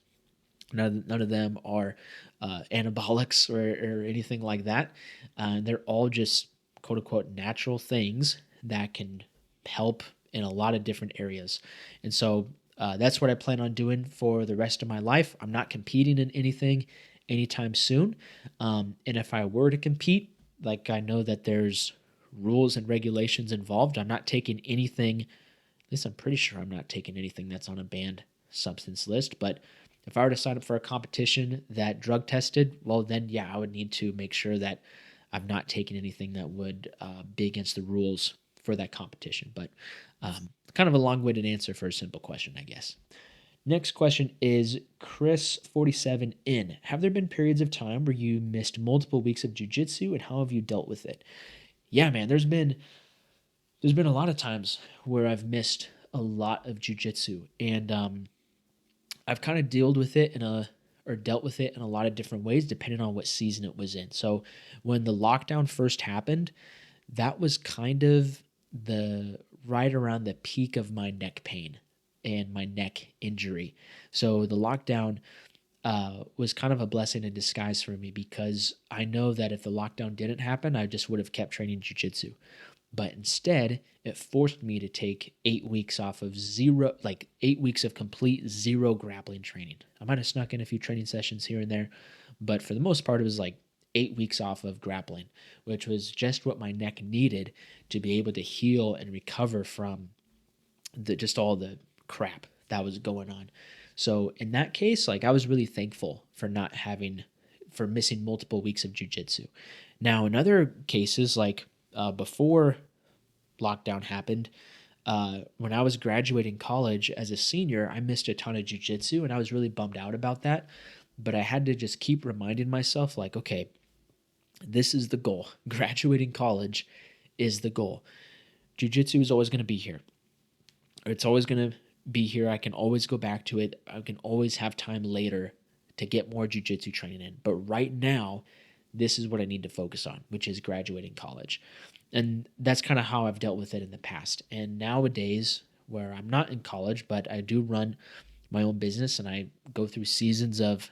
None of them are anabolics or anything like that. They're all just quote unquote natural things that can help in a lot of different areas. And so that's what I plan on doing for the rest of my life. I'm not competing in anything anytime soon. And if I were to compete, like I know that there's rules and regulations involved. I'm not taking anything, at least I'm pretty sure I'm not taking anything that's on a banned substance list. But if I were to sign up for a competition that drug tested, well, then yeah, I would need to make sure that I'm not taking anything that would be against the rules for that competition. But kind of a long-winded answer for a simple question, I guess. Next question is Chris47N. Have there been periods of time where you missed multiple weeks of jujitsu, and how have you dealt with it? Yeah, man, there's been a lot of times where I've missed a lot of jujitsu, and I've kind of dealt with it in a lot of different ways depending on what season it was in. So when the lockdown first happened, that was kind of the right around the peak of my neck pain and my neck injury. So the lockdown was kind of a blessing in disguise for me, because I know that if the lockdown didn't happen, I just would have kept training jiu-jitsu. But instead, it forced me to take 8 weeks off of zero, like 8 weeks of complete zero grappling training. I might have snuck in a few training sessions here and there, but for the most part, it was like 8 weeks off of grappling, which was just what my neck needed to be able to heal and recover from just all the crap that was going on. So in that case, like I was really thankful for missing multiple weeks of jujitsu. Now in other cases, like before lockdown happened, when I was graduating college as a senior, I missed a ton of jujitsu, and I was really bummed out about that. But I had to just keep reminding myself, like, okay, this is the goal. Graduating college is the goal. Jiu-jitsu is always going to be here. It's always going to be here. I can always go back to it. I can always have time later to get more jiu-jitsu training in. But right now, this is what I need to focus on, which is graduating college. And that's kind of how I've dealt with it in the past. And nowadays, where I'm not in college, but I do run my own business, and I go through seasons of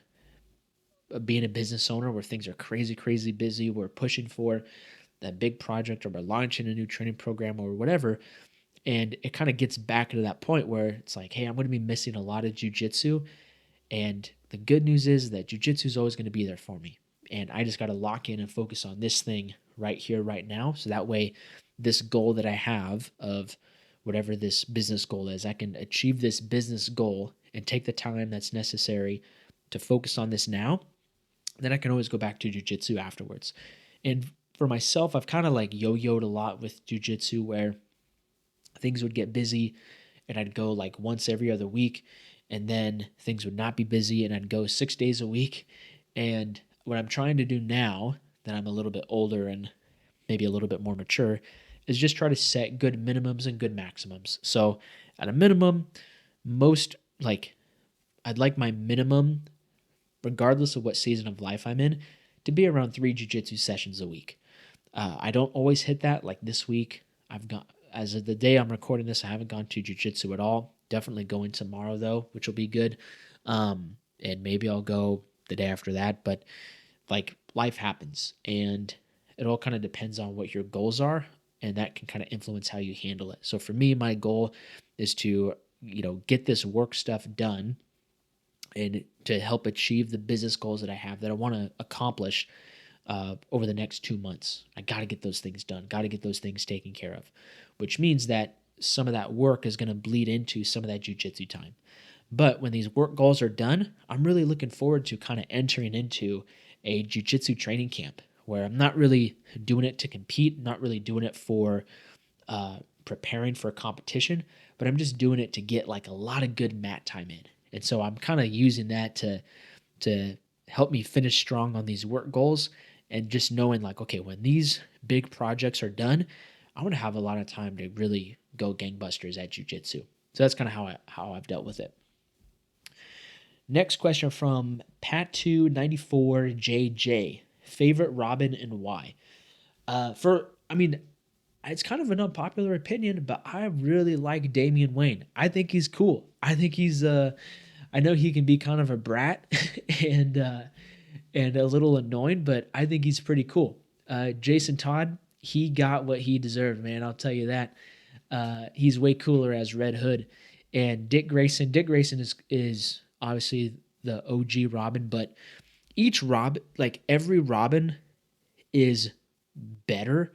being a business owner where things are crazy, crazy busy. We're pushing for that big project, or we're launching a new training program or whatever. And it kind of gets back to that point where it's like, hey, I'm going to be missing a lot of jujitsu. And the good news is that jujitsu is always going to be there for me. And I just got to lock in and focus on this thing right here, right now. So that way, this goal that I have of whatever this business goal is, I can achieve this business goal and take the time that's necessary to focus on this now. Then I can always go back to jujitsu afterwards. And for myself, I've kind of like yo-yoed a lot with jujitsu, where things would get busy and I'd go like once every other week, and then things would not be busy and I'd go 6 days a week. And what I'm trying to do now that I'm a little bit older and maybe a little bit more mature, is just try to set good minimums and good maximums. So at a minimum, I'd like my minimum, regardless of what season of life I'm in, to be around 3 jiu-jitsu sessions a week. I don't always hit that. Like this week, as of the day I'm recording this, I haven't gone to jiu-jitsu at all. Definitely going tomorrow though, which will be good. And maybe I'll go the day after that. But like life happens, and it all kind of depends on what your goals are, and that can kind of influence how you handle it. So for me, my goal is to, get this work stuff done and to help achieve the business goals that I have that I want to accomplish over the next 2 months. I got to get those things done, got to get those things taken care of, which means that some of that work is going to bleed into some of that jiu-jitsu time. But when these work goals are done, I'm really looking forward to kind of entering into a jiu-jitsu training camp where I'm not really doing it to compete, not really doing it for preparing for a competition, but I'm just doing it to get like a lot of good mat time in. And so I'm kind of using that to help me finish strong on these work goals, and just knowing like, okay, when these big projects are done, I want to have a lot of time to really go gangbusters at jiu-jitsu. So that's kind of how I've dealt with it. Next question from Pat294JJ. Favorite Robin and why? It's kind of an unpopular opinion, but I really like Damian Wayne. I think he's cool. I think he's I know he can be kind of a brat and a little annoying, but I think he's pretty cool. Jason Todd, he got what he deserved, man. I'll tell you that. He's way cooler as Red Hood. And Dick Grayson is obviously the OG Robin, but every Robin is better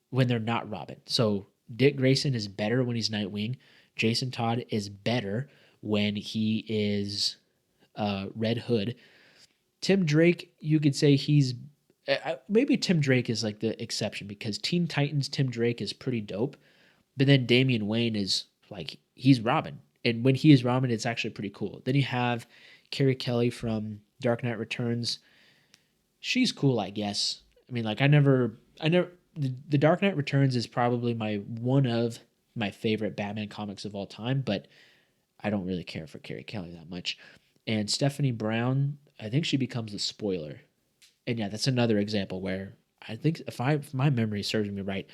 when they're not Robin. So Dick Grayson is better when he's Nightwing. Jason Todd is better when he is Red Hood. Tim Drake, you could say maybe Tim Drake is like the exception, because Teen Titans Tim Drake is pretty dope. But then Damian Wayne is like, he's Robin. And when he is Robin, it's actually pretty cool. Then you have Carrie Kelly from Dark Knight Returns. She's cool, I guess. I mean, like the Dark Knight Returns is probably one of my favorite Batman comics of all time, but I don't really care for Carrie Kelly that much. And Stephanie Brown, I think she becomes the spoiler. And yeah, that's another example where I think if my memory serves me right,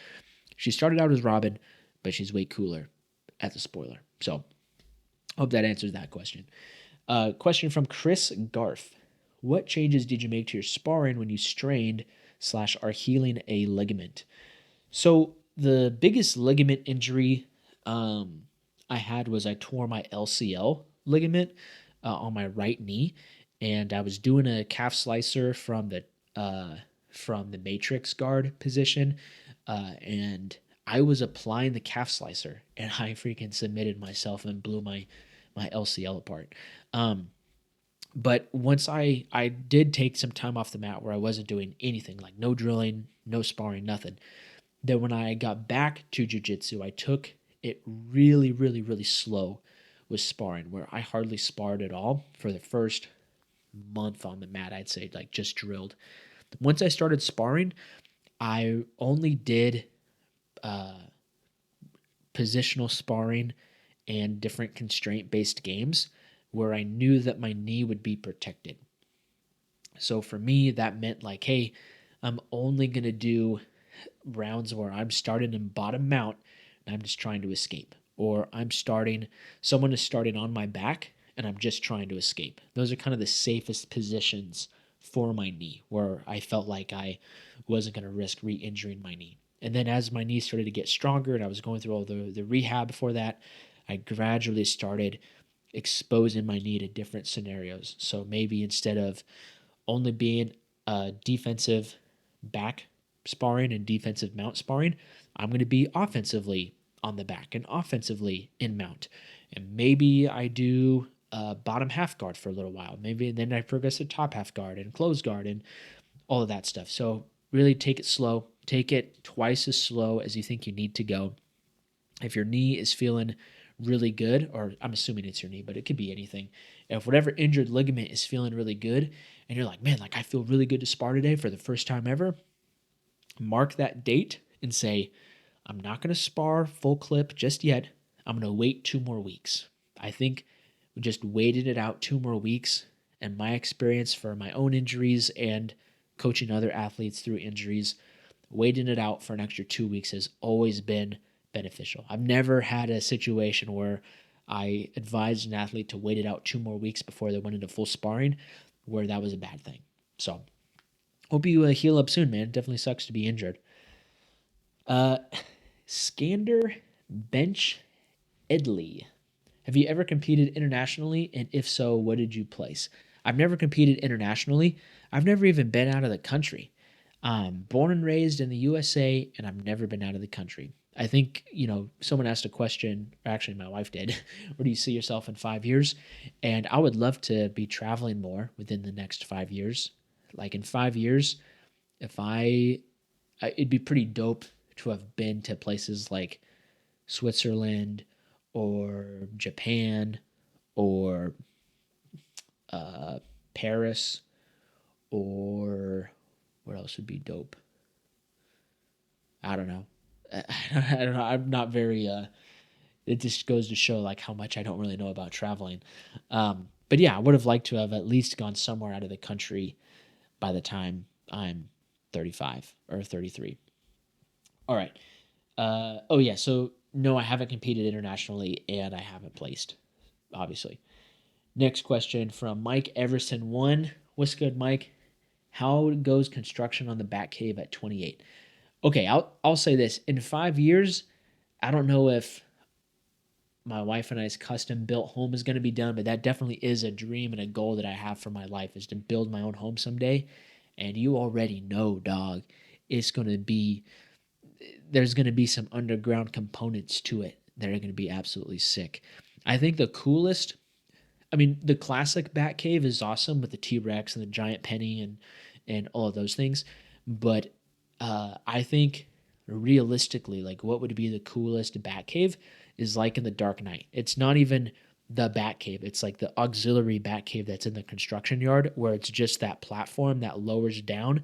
she started out as Robin, but she's way cooler at the spoiler. So hope that answers that question. Question from Chris Garf. What changes did you make to your sparring when you strained / are healing a ligament? So the biggest ligament injury I had was I tore my LCL ligament on my right knee, and I was doing a calf slicer from the matrix guard position, and I was applying the calf slicer, and I freaking submitted myself and blew my LCL apart. But once I did take some time off the mat where I wasn't doing anything, like no drilling, no sparring, nothing. Then when I got back to jiu-jitsu, I took it really, really, really slow with sparring, where I hardly sparred at all for the first month on the mat, I'd say, like just drilled. Once I started sparring, I only did positional sparring and different constraint-based games where I knew that my knee would be protected. So for me, that meant like, hey, I'm only going to do rounds where I'm starting in bottom mount and I'm just trying to escape. Or someone is starting on my back and I'm just trying to escape. Those are kind of the safest positions for my knee, where I felt like I wasn't going to risk re-injuring my knee. And then as my knee started to get stronger and I was going through all the rehab before that, I gradually started exposing my knee to different scenarios. So maybe instead of only being defensive back sparring and defensive mount sparring, I'm going to be offensively on the back and offensively in mount. And maybe I do bottom half guard for a little while. Maybe then I progress to top half guard and close guard and all of that stuff. So really take it slow. Take it twice as slow as you think you need to go. If your knee is feeling really good, or I'm assuming it's your knee, but it could be anything. If whatever injured ligament is feeling really good, and you're like, man, like I feel really good to spar today for the first time ever, mark that date and say, I'm not going to spar full clip just yet. I'm going to wait 2 more weeks. I think we just waited it out 2 more weeks. And my experience for my own injuries and coaching other athletes through injuries, waiting it out for an extra 2 weeks has always been beneficial. I've never had a situation where I advised an athlete to wait it out 2 more weeks before they went into full sparring where that was a bad thing. So hope you heal up soon, man. Definitely sucks to be injured. Skander Bench Edley. Have you ever competed internationally? And if so, what did you place? I've never competed internationally. I've never even been out of the country. Born and raised in the USA, and I've never been out of the country. I think, someone asked a question, or actually my wife did, where do you see yourself in 5 years? And I would love to be traveling more within the next 5 years. Like in 5 years, it'd be pretty dope to have been to places like Switzerland or Japan or Paris, or what else would be dope? I don't know. I don't know. I'm not very. It just goes to show like how much I don't really know about traveling. But yeah, I would have liked to have at least gone somewhere out of the country by the time I'm 35 or 33. All right. Oh yeah. So no, I haven't competed internationally, and I haven't placed, obviously. Next question from Mike Everson 1. What's good, Mike? How goes construction on the Batcave at 28? Okay, I'll say this. In 5 years, I don't know if my wife and I's custom built home is going to be done, but that definitely is a dream and a goal that I have for my life, is to build my own home someday. And you already know, dog, it's going to be, there's going to be some underground components to it that are going to be absolutely sick. I think the coolest, the classic Batcave is awesome with the T-Rex and the giant penny and all of those things. But I think realistically, like what would be the coolest Batcave is like in the Dark Knight. It's not even the Batcave. It's like the auxiliary Batcave that's in the construction yard, where it's just that platform that lowers down,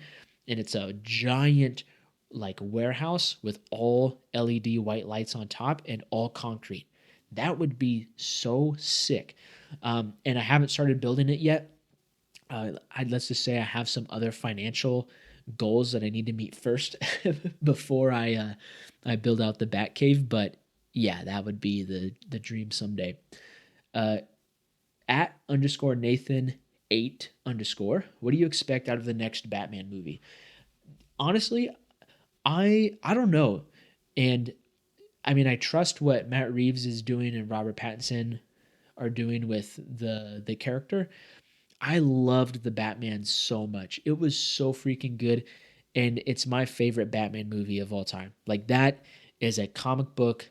and it's a giant like warehouse with all LED white lights on top and all concrete. That would be so sick. And I haven't started building it yet. Let's just say I have some other financial goals that I need to meet first before I build out the Batcave. But yeah, that would be the dream someday. At _Nathan 8 _. What do you expect out of the next Batman movie? Honestly, I don't know. And I trust what Matt Reeves is doing and Robert Pattinson are doing with the character. I loved the Batman so much. It was so freaking good, and it's my favorite Batman movie of all time. Like, that is a comic book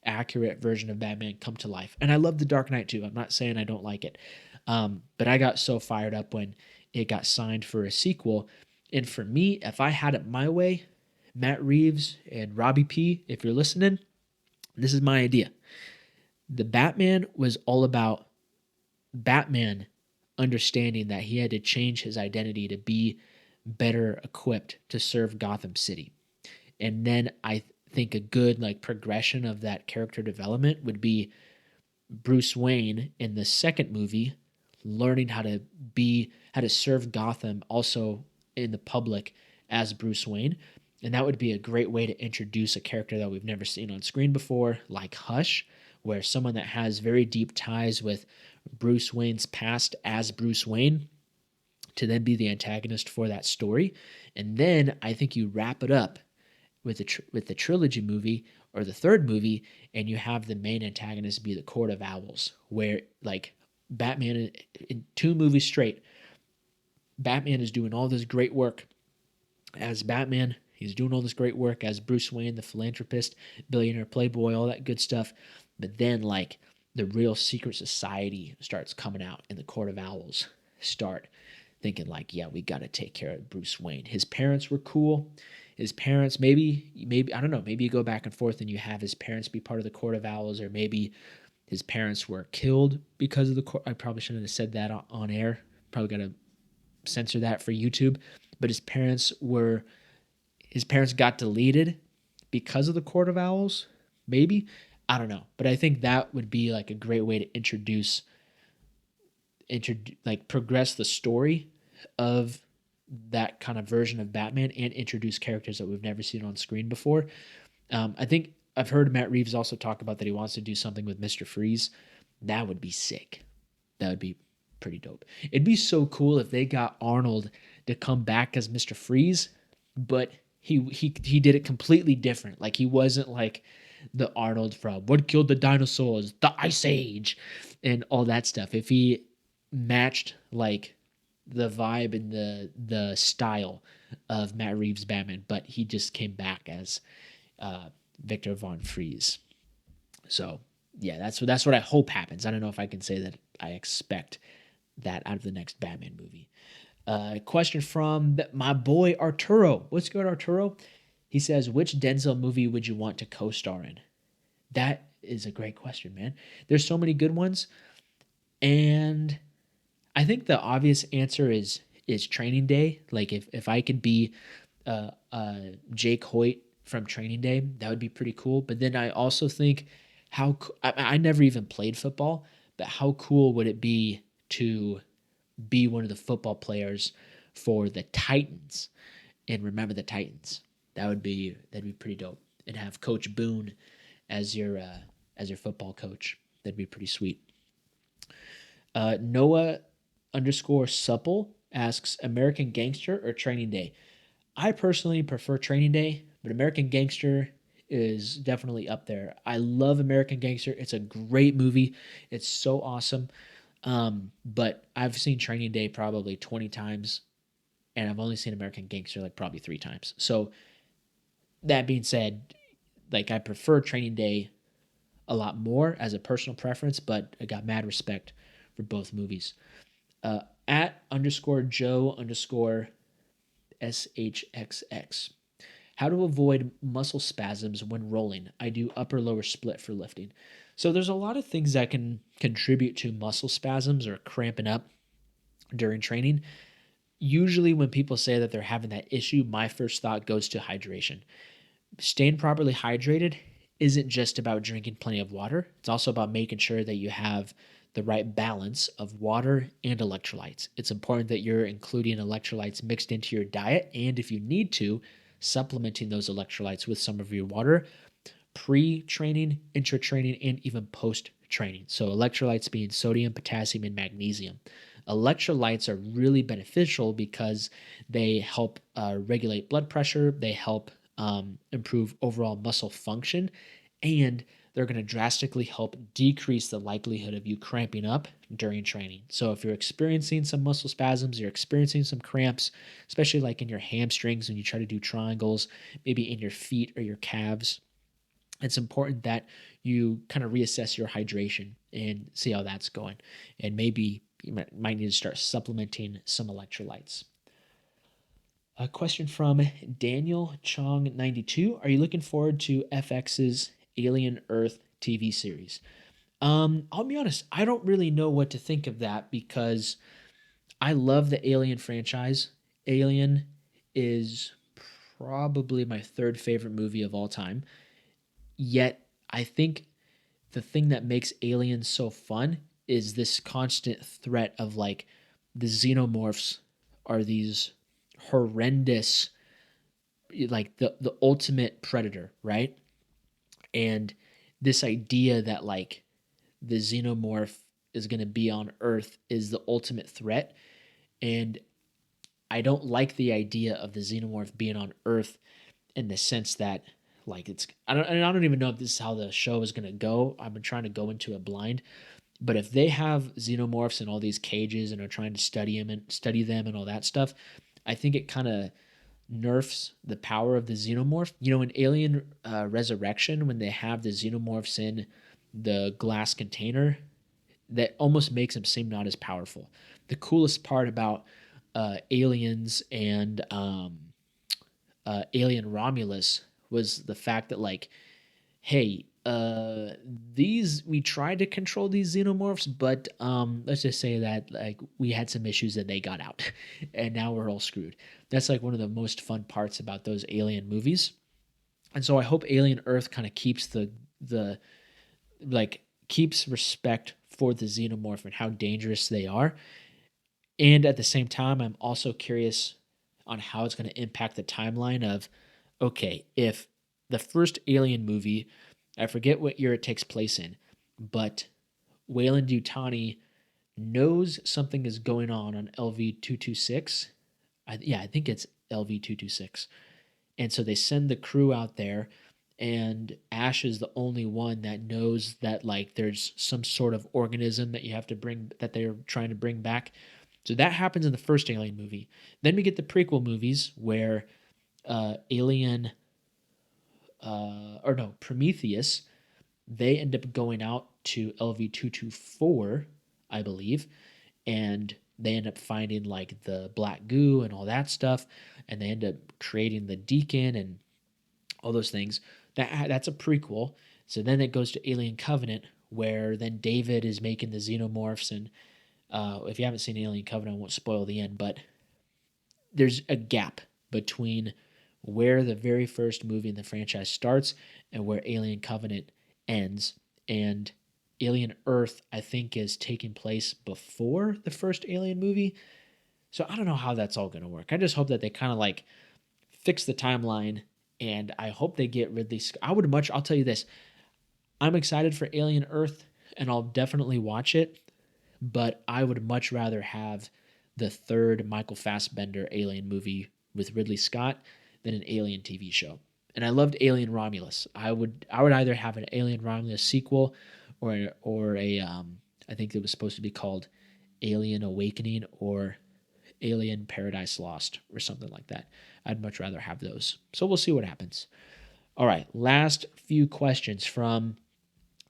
accurate version of Batman come to life. And I love The Dark Knight too. I'm not saying I don't like it. But I got so fired up when it got signed for a sequel. And for me, if I had it my way, Matt Reeves and Robbie P., if you're listening, this is my idea. The Batman was all about Batman understanding that he had to change his identity to be better equipped to serve Gotham City. And then I think a good like progression of that character development would be Bruce Wayne in the second movie learning how to serve Gotham also in the public as Bruce Wayne. And that would be a great way to introduce a character that we've never seen on screen before, like Hush, where someone that has very deep ties with Bruce Wayne's past as Bruce Wayne to then be the antagonist for that story. And then I think you wrap it up with the trilogy movie or the third movie, and you have the main antagonist be the Court of Owls, where like Batman in 2 movies straight, Batman is doing all this great work as Batman. He's doing all this great work as Bruce Wayne, the philanthropist, billionaire playboy, all that good stuff. But then like the real secret society starts coming out, and the Court of Owls start thinking like, yeah, we got to take care of Bruce Wayne. His parents were cool. his parents, maybe I don't know, maybe you go back and forth and you have his parents be part of the Court of Owls, or maybe his parents were killed because of the court. I probably shouldn't have said that on air. Probably got to censor that for YouTube. But his parents got deleted because of the Court of Owls. Maybe, I don't know. But I think that would be like a great way to progress the story of that kind of version of Batman and introduce characters that we've never seen on screen before. I think I've heard Matt Reeves also talk about that he wants to do something with Mr. Freeze. That would be sick. That would be pretty dope. It'd be so cool if they got Arnold to come back as Mr. Freeze, but he did it completely different. Like, he wasn't like the Arnold from What Killed the Dinosaurs, the Ice Age, and all that stuff. If he matched like the vibe and the style of Matt Reeves' Batman, but he just came back as Victor Von Freeze. So yeah, that's what I hope happens. I don't know if I can say that I expect that out of the next Batman movie. Question from my boy Arturo. What's good, Arturo? He says, which Denzel movie would you want to co-star in? That is a great question, man. There's so many good ones. And I think the obvious answer is Training Day. Like, if I could be Jake Hoyt from Training Day, that would be pretty cool. But then I also think I never even played football, but how cool would it be to be one of the football players for the Titans and remember the Titans? That'd be pretty dope. And have Coach Boone as your football coach. That'd be pretty sweet. Noah _supple asks, American Gangster or Training Day? I personally prefer Training Day, but American Gangster is definitely up there. I love American Gangster. It's a great movie. It's so awesome. But I've seen Training Day probably 20 times, and I've only seen American Gangster like probably 3 times. So that being said, like, I prefer Training Day a lot more as a personal preference, but I got mad respect for both movies. At _Joe_SHXX. How to avoid muscle spasms when rolling. I do upper-lower split for lifting. So there's a lot of things that can contribute to muscle spasms or cramping up during training. Usually when people say that they're having that issue, my first thought goes to hydration. Staying properly hydrated isn't just about drinking plenty of water. It's also about making sure that you have the right balance of water and electrolytes. It's important that you're including electrolytes mixed into your diet, and if you need to, supplementing those electrolytes with some of your water pre-training, intra-training, and even post-training. So electrolytes being sodium, potassium, and magnesium. Electrolytes are really beneficial because they help regulate blood pressure, they help improve overall muscle function, and they're going to drastically help decrease the likelihood of you cramping up during training. So if you're experiencing some muscle spasms, you're experiencing some cramps, especially like in your hamstrings when you try to do triangles, maybe in your feet or your calves, it's important that you kind of reassess your hydration and see how that's going. And maybe you might need to start supplementing some electrolytes. A question from Daniel Chong 92. Are you looking forward to FX's Alien Earth TV series? I'll be honest, I don't really know what to think of that because I love the Alien franchise. Alien is probably my 3rd favorite movie of all time. Yet I think the thing that makes Alien so fun is this constant threat of like the xenomorphs are these horrendous, like the ultimate predator, right? And this idea that like the xenomorph is going to be on Earth is the ultimate threat. And I don't like the idea of the xenomorph being on Earth in the sense that like I don't even know if this is how the show is going to go. I've been trying to go into it blind. But if they have xenomorphs in all these cages and are trying to study them and all that stuff, I think it kind of nerfs the power of the xenomorph. You know, in Alien Resurrection, when they have the xenomorphs in the glass container, that almost makes them seem not as powerful. The coolest part about Aliens and Alien Romulus was the fact that, like, hey, these we tried to control these xenomorphs, but let's just say that like we had some issues and they got out, and now we're all screwed. That's like one of the most fun parts about those Alien movies, and so I hope Alien Earth kind of keeps the like keeps respect for the xenomorph and how dangerous they are, and at the same time, I'm also curious on how it's going to impact the timeline of, okay, if the first Alien movie, I forget what year it takes place in, but Weyland-Yutani knows something is going on LV-226. I think it's LV-226. And so they send the crew out there, and Ash is the only one that knows that like there's some sort of organism that you have to bring that they're trying to bring back. So that happens in the first Alien movie. Then we get the prequel movies where Alien, or no, Prometheus, they end up going out to LV-224, I believe, and they end up finding like the black goo and all that stuff, and they end up creating the Deacon and all those things. That's a prequel. So then it goes to Alien Covenant, where then David is making the xenomorphs, and if you haven't seen Alien Covenant, I won't spoil the end, but there's a gap between where the very first movie in the franchise starts and where Alien Covenant ends. And Alien Earth, I think, is taking place before the first Alien movie. So I don't know how that's all going to work. I just hope that they kind of like fix the timeline, and I hope they get Ridley Scott. I'll tell you this, I'm excited for Alien Earth, and I'll definitely watch it, but I would much rather have the third Michael Fassbender Alien movie with Ridley Scott than an Alien TV show. And I loved Alien Romulus. I would either have an Alien Romulus sequel or a I think it was supposed to be called Alien Awakening or Alien Paradise Lost or something like that. I'd much rather have those. So we'll see what happens. All right, last few questions from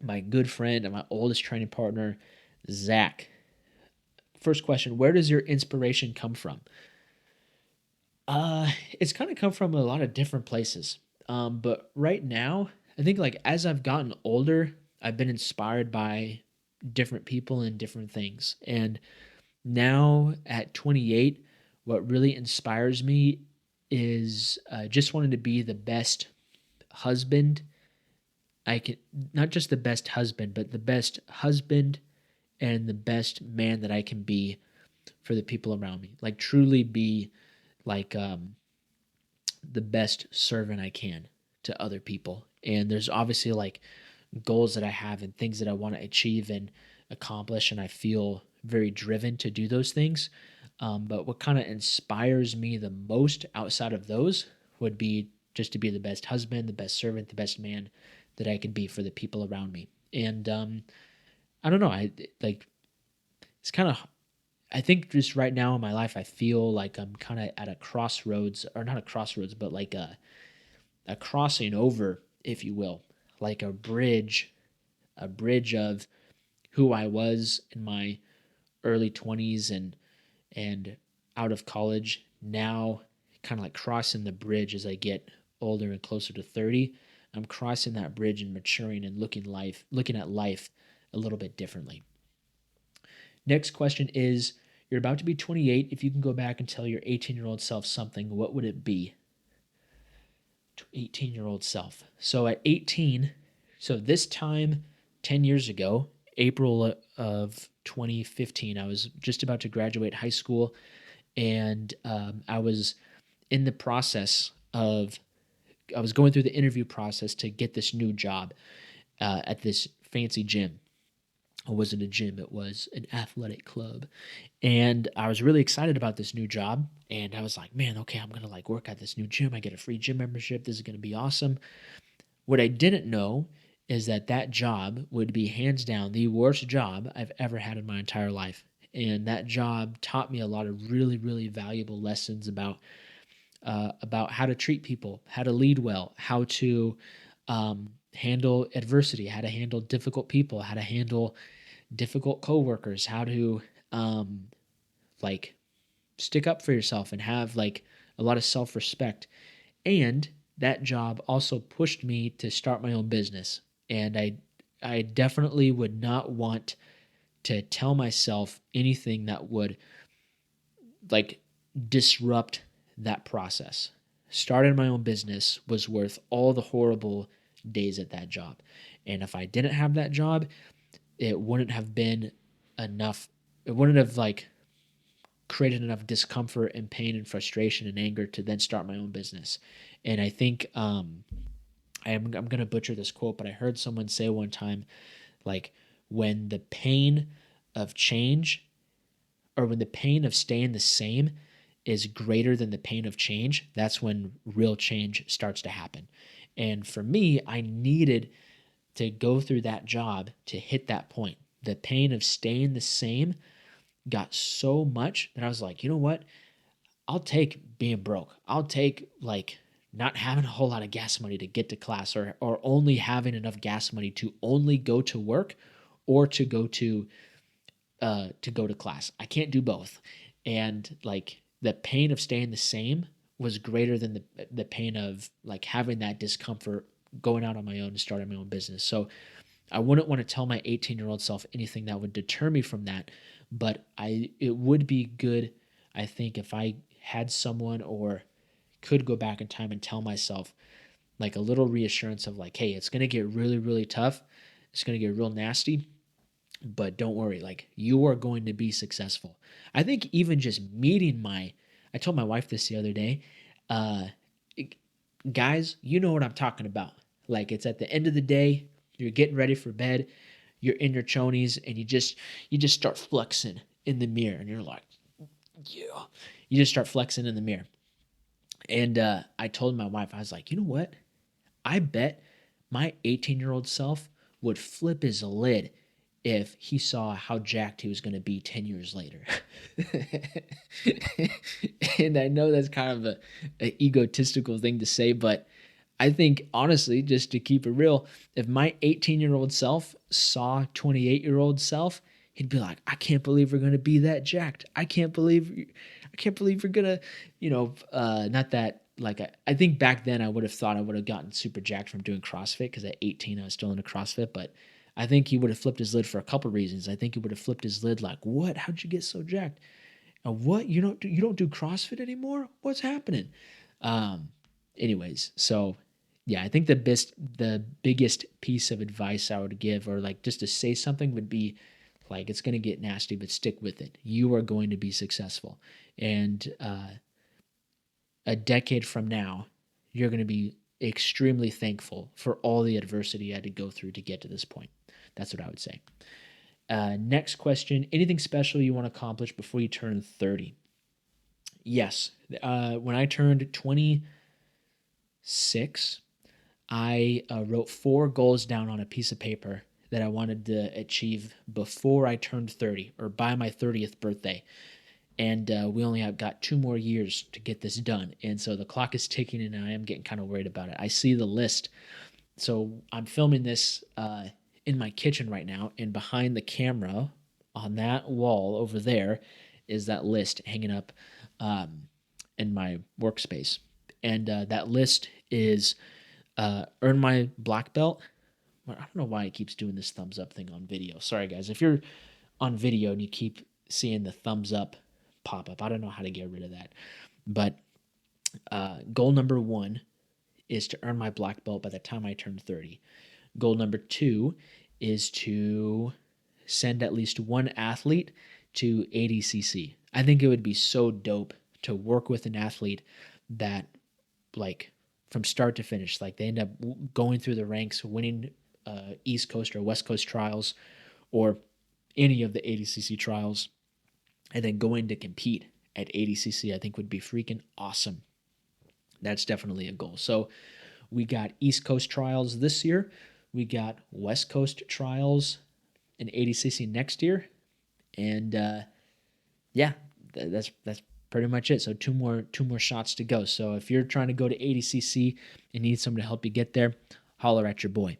my good friend and my oldest training partner, Zach. First question, where does your inspiration come from? It's kind of come from a lot of different places. But right now, I think like as I've gotten older, I've been inspired by different people and different things. And now at 28, what really inspires me is just wanting to be the best husband I can, not just the best husband, but the best husband and the best man that I can be for the people around me. Like truly be like the best servant I can to other people. And there's obviously like goals that I have and things that I want to achieve and accomplish, and I feel very driven to do those things. But what kind of inspires me the most outside of those would be just to be the best husband, the best servant, the best man that I can be for the people around me. And I don't know, I like it's kind of I think just right now in my life I feel like I'm kind of at a crossroads, or not a crossroads, but like a crossing over, if you will, like a bridge of who I was in my early 20s and out of college, now kind of like crossing the bridge as I get older and closer to 30. I'm crossing that bridge and maturing and looking at life a little bit differently. Next question is, you're about to be 28. If you can go back and tell your 18-year-old self something, what would it be? 18-year-old self. So at 18, so this time 10 years ago, April of 2015, I was just about to graduate high school, and I was in the process of, I was going through the interview process to get this new job at this fancy gym. It wasn't a gym, it was an athletic club. And I was really excited about this new job. And I was like, man, okay, I'm going to like work at this new gym. I get a free gym membership. This is going to be awesome. What I didn't know is that job would be hands down the worst job I've ever had in my entire life. And that job taught me a lot of really, really valuable lessons about how to treat people, how to lead well, how to handle adversity, how to handle difficult people, how to handle difficult coworkers, how to like stick up for yourself and have like a lot of self-respect. And that job also pushed me to start my own business. And I definitely would not want to tell myself anything that would like disrupt that process. Starting my own business was worth all the horrible days at that job. And if I didn't have that job, it wouldn't have been enough. It wouldn't have like created enough discomfort and pain and frustration and anger to then start my own business. And I think I'm going to butcher this quote, but I heard someone say one time, like, when the pain of change or when the pain of staying the same is greater than the pain of change, that's when real change starts to happen. And for me, I needed to go through that job to hit that point. The pain of staying the same got so much that I was like, you know what? I'll take being broke. I'll take like not having a whole lot of gas money to get to class, or only having enough gas money to only go to work or to go to class. I can't do both. And like the pain of staying the same was greater than the pain of like having that discomfort going out on my own and starting my own business. So I wouldn't want to tell my 18-year-old self anything that would deter me from that, but it would be good, I think, if I had someone or could go back in time and tell myself like a little reassurance of like, hey, it's going to get really, really tough. It's going to get real nasty, but don't worry, like you are going to be successful. I think even just meeting I told my wife this the other day, uh, guys, you know what I'm talking about. Like it's at the end of the day, you're getting ready for bed, you're in your chonies, and you just start flexing in the mirror, and you're like, yeah, you just start flexing in the mirror. And I told my wife, I was like, you know what? I bet my 18-year-old self would flip his lid if he saw how jacked he was going to be 10 years later. And I know that's kind of a egotistical thing to say, but I think honestly, just to keep it real, if my 18-year-old self saw 28-year-old self, he'd be like, I can't believe we're going to be that jacked. I can't believe we're going to, not that, like, I think back then I would have thought I would have gotten super jacked from doing CrossFit because at 18 I was still into CrossFit, but I think he would have flipped his lid for a couple of reasons. I think he would have flipped his lid like, what? How'd you get so jacked? And what? You don't do CrossFit anymore? What's happening? Um, anyways, so yeah, I think the biggest piece of advice I would give, or like just to say something, would be like, it's going to get nasty, but stick with it. You are going to be successful. And a decade from now, you're going to be extremely thankful for all the adversity you had to go through to get to this point. That's what I would say. Next question. Anything special you want to accomplish before you turn 30? Yes. When I turned 26, I wrote 4 goals down on a piece of paper that I wanted to achieve before I turned 30, or by my 30th birthday. And we only have got 2 more years to get this done. And so the clock is ticking, and I am getting kind of worried about it. I see the list. So I'm filming this in my kitchen right now, and behind the camera on that wall over there is that list hanging up in my workspace. And that list is earn my black belt. I don't know why it keeps doing this thumbs up thing on video. Sorry, guys. If you're on video and you keep seeing the thumbs up pop up, I don't know how to get rid of that. But goal number 1 is to earn my black belt by the time I turn 30. Goal number 2 is to send at least one athlete to ADCC. I think it would be so dope to work with an athlete that, like, from start to finish, like they end up going through the ranks, winning East Coast or West Coast trials, or any of the ADCC trials, and then going to compete at ADCC. I think would be freaking awesome. That's definitely a goal. So we got East Coast trials this year. We got West Coast trials in ADCC next year. And yeah, that's pretty much it. So two more shots to go. So if you're trying to go to ADCC and need someone to help you get there, holler at your boy.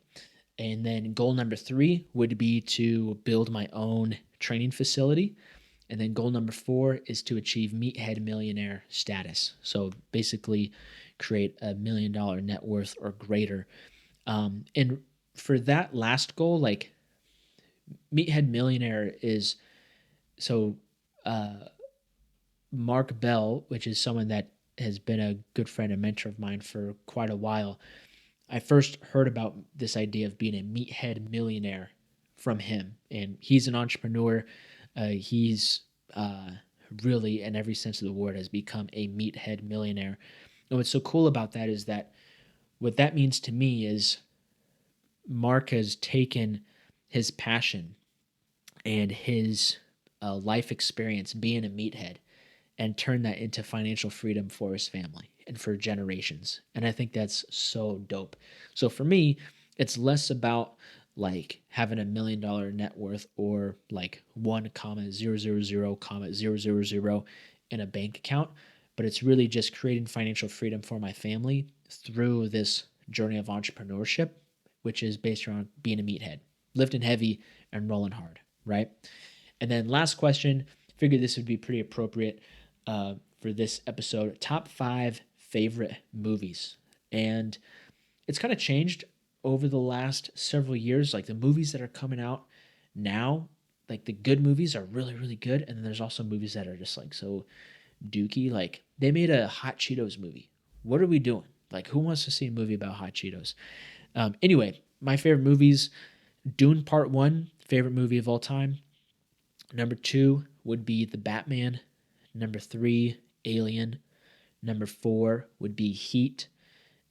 And then goal number 3 would be to build my own training facility. And then goal number 4 is to achieve meathead millionaire status. So basically create $1 million net worth or greater. And for that last goal, like meathead millionaire is so Mark Bell, which is someone that has been a good friend and mentor of mine for quite a while. I first heard about this idea of being a meathead millionaire from him, and he's an entrepreneur. He's really, in every sense of the word, has become a meathead millionaire. And what's so cool about that is that what that means to me is Mark has taken his passion and his life experience being a meathead and turn that into financial freedom for his family and for generations. And I think that's so dope. So for me, it's less about like having $1 million net worth or like 1,000,000 in a bank account, but it's really just creating financial freedom for my family through this journey of entrepreneurship, which is based around being a meathead, lifting heavy and rolling hard, right? And then last question, figured this would be pretty appropriate for this episode. Top 5 favorite movies. And it's kind of changed over the last several years. Like the movies that are coming out now, like the good movies are really, really good. And then there's also movies that are just like so dookie. Like they made a Hot Cheetos movie. What are we doing? Like who wants to see a movie about Hot Cheetos? Anyway, my favorite movies, Dune Part 1, favorite movie of all time. Number 2 would be The Batman. Number 3, Alien. Number 4 would be Heat.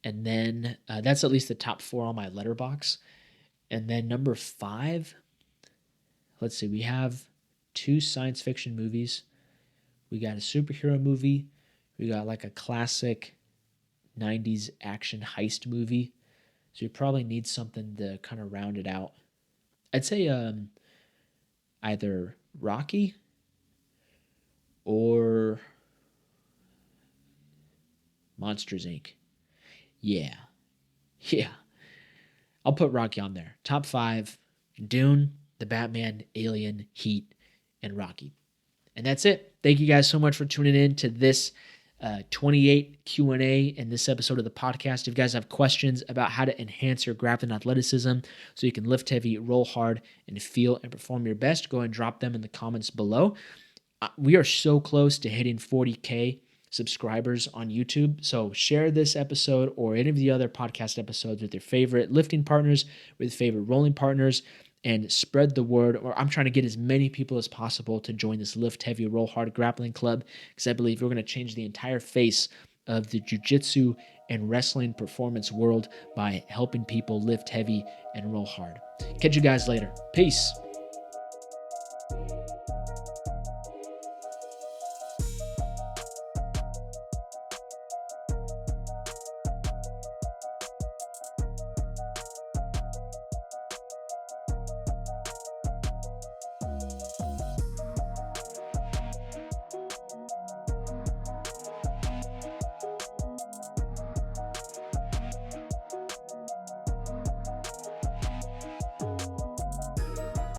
And then that's at least the top 4 on my Letterboxd. And then number 5, let's see, we have 2 science fiction movies. We got a superhero movie. We got like a classic 90s action heist movie. So you probably need something to kind of round it out. I'd say either Rocky or Monsters, Inc. Yeah. I'll put Rocky on there. Top 5, Dune, The Batman, Alien, Heat, and Rocky. And that's it. Thank you guys so much for tuning in to this 28 Q&A in this episode of the podcast. If you guys have questions about how to enhance your grappling athleticism so you can lift heavy, roll hard, and feel and perform your best, go and drop them in the comments below. We are so close to hitting 40K subscribers on YouTube. So share this episode or any of the other podcast episodes with your favorite lifting partners, with favorite rolling partners, and spread the word. Or I'm trying to get as many people as possible to join this Lift Heavy, Roll Hard grappling club, because I believe we're going to change the entire face of the jiu-jitsu and wrestling performance world by helping people lift heavy and roll hard. Catch you guys later. Peace.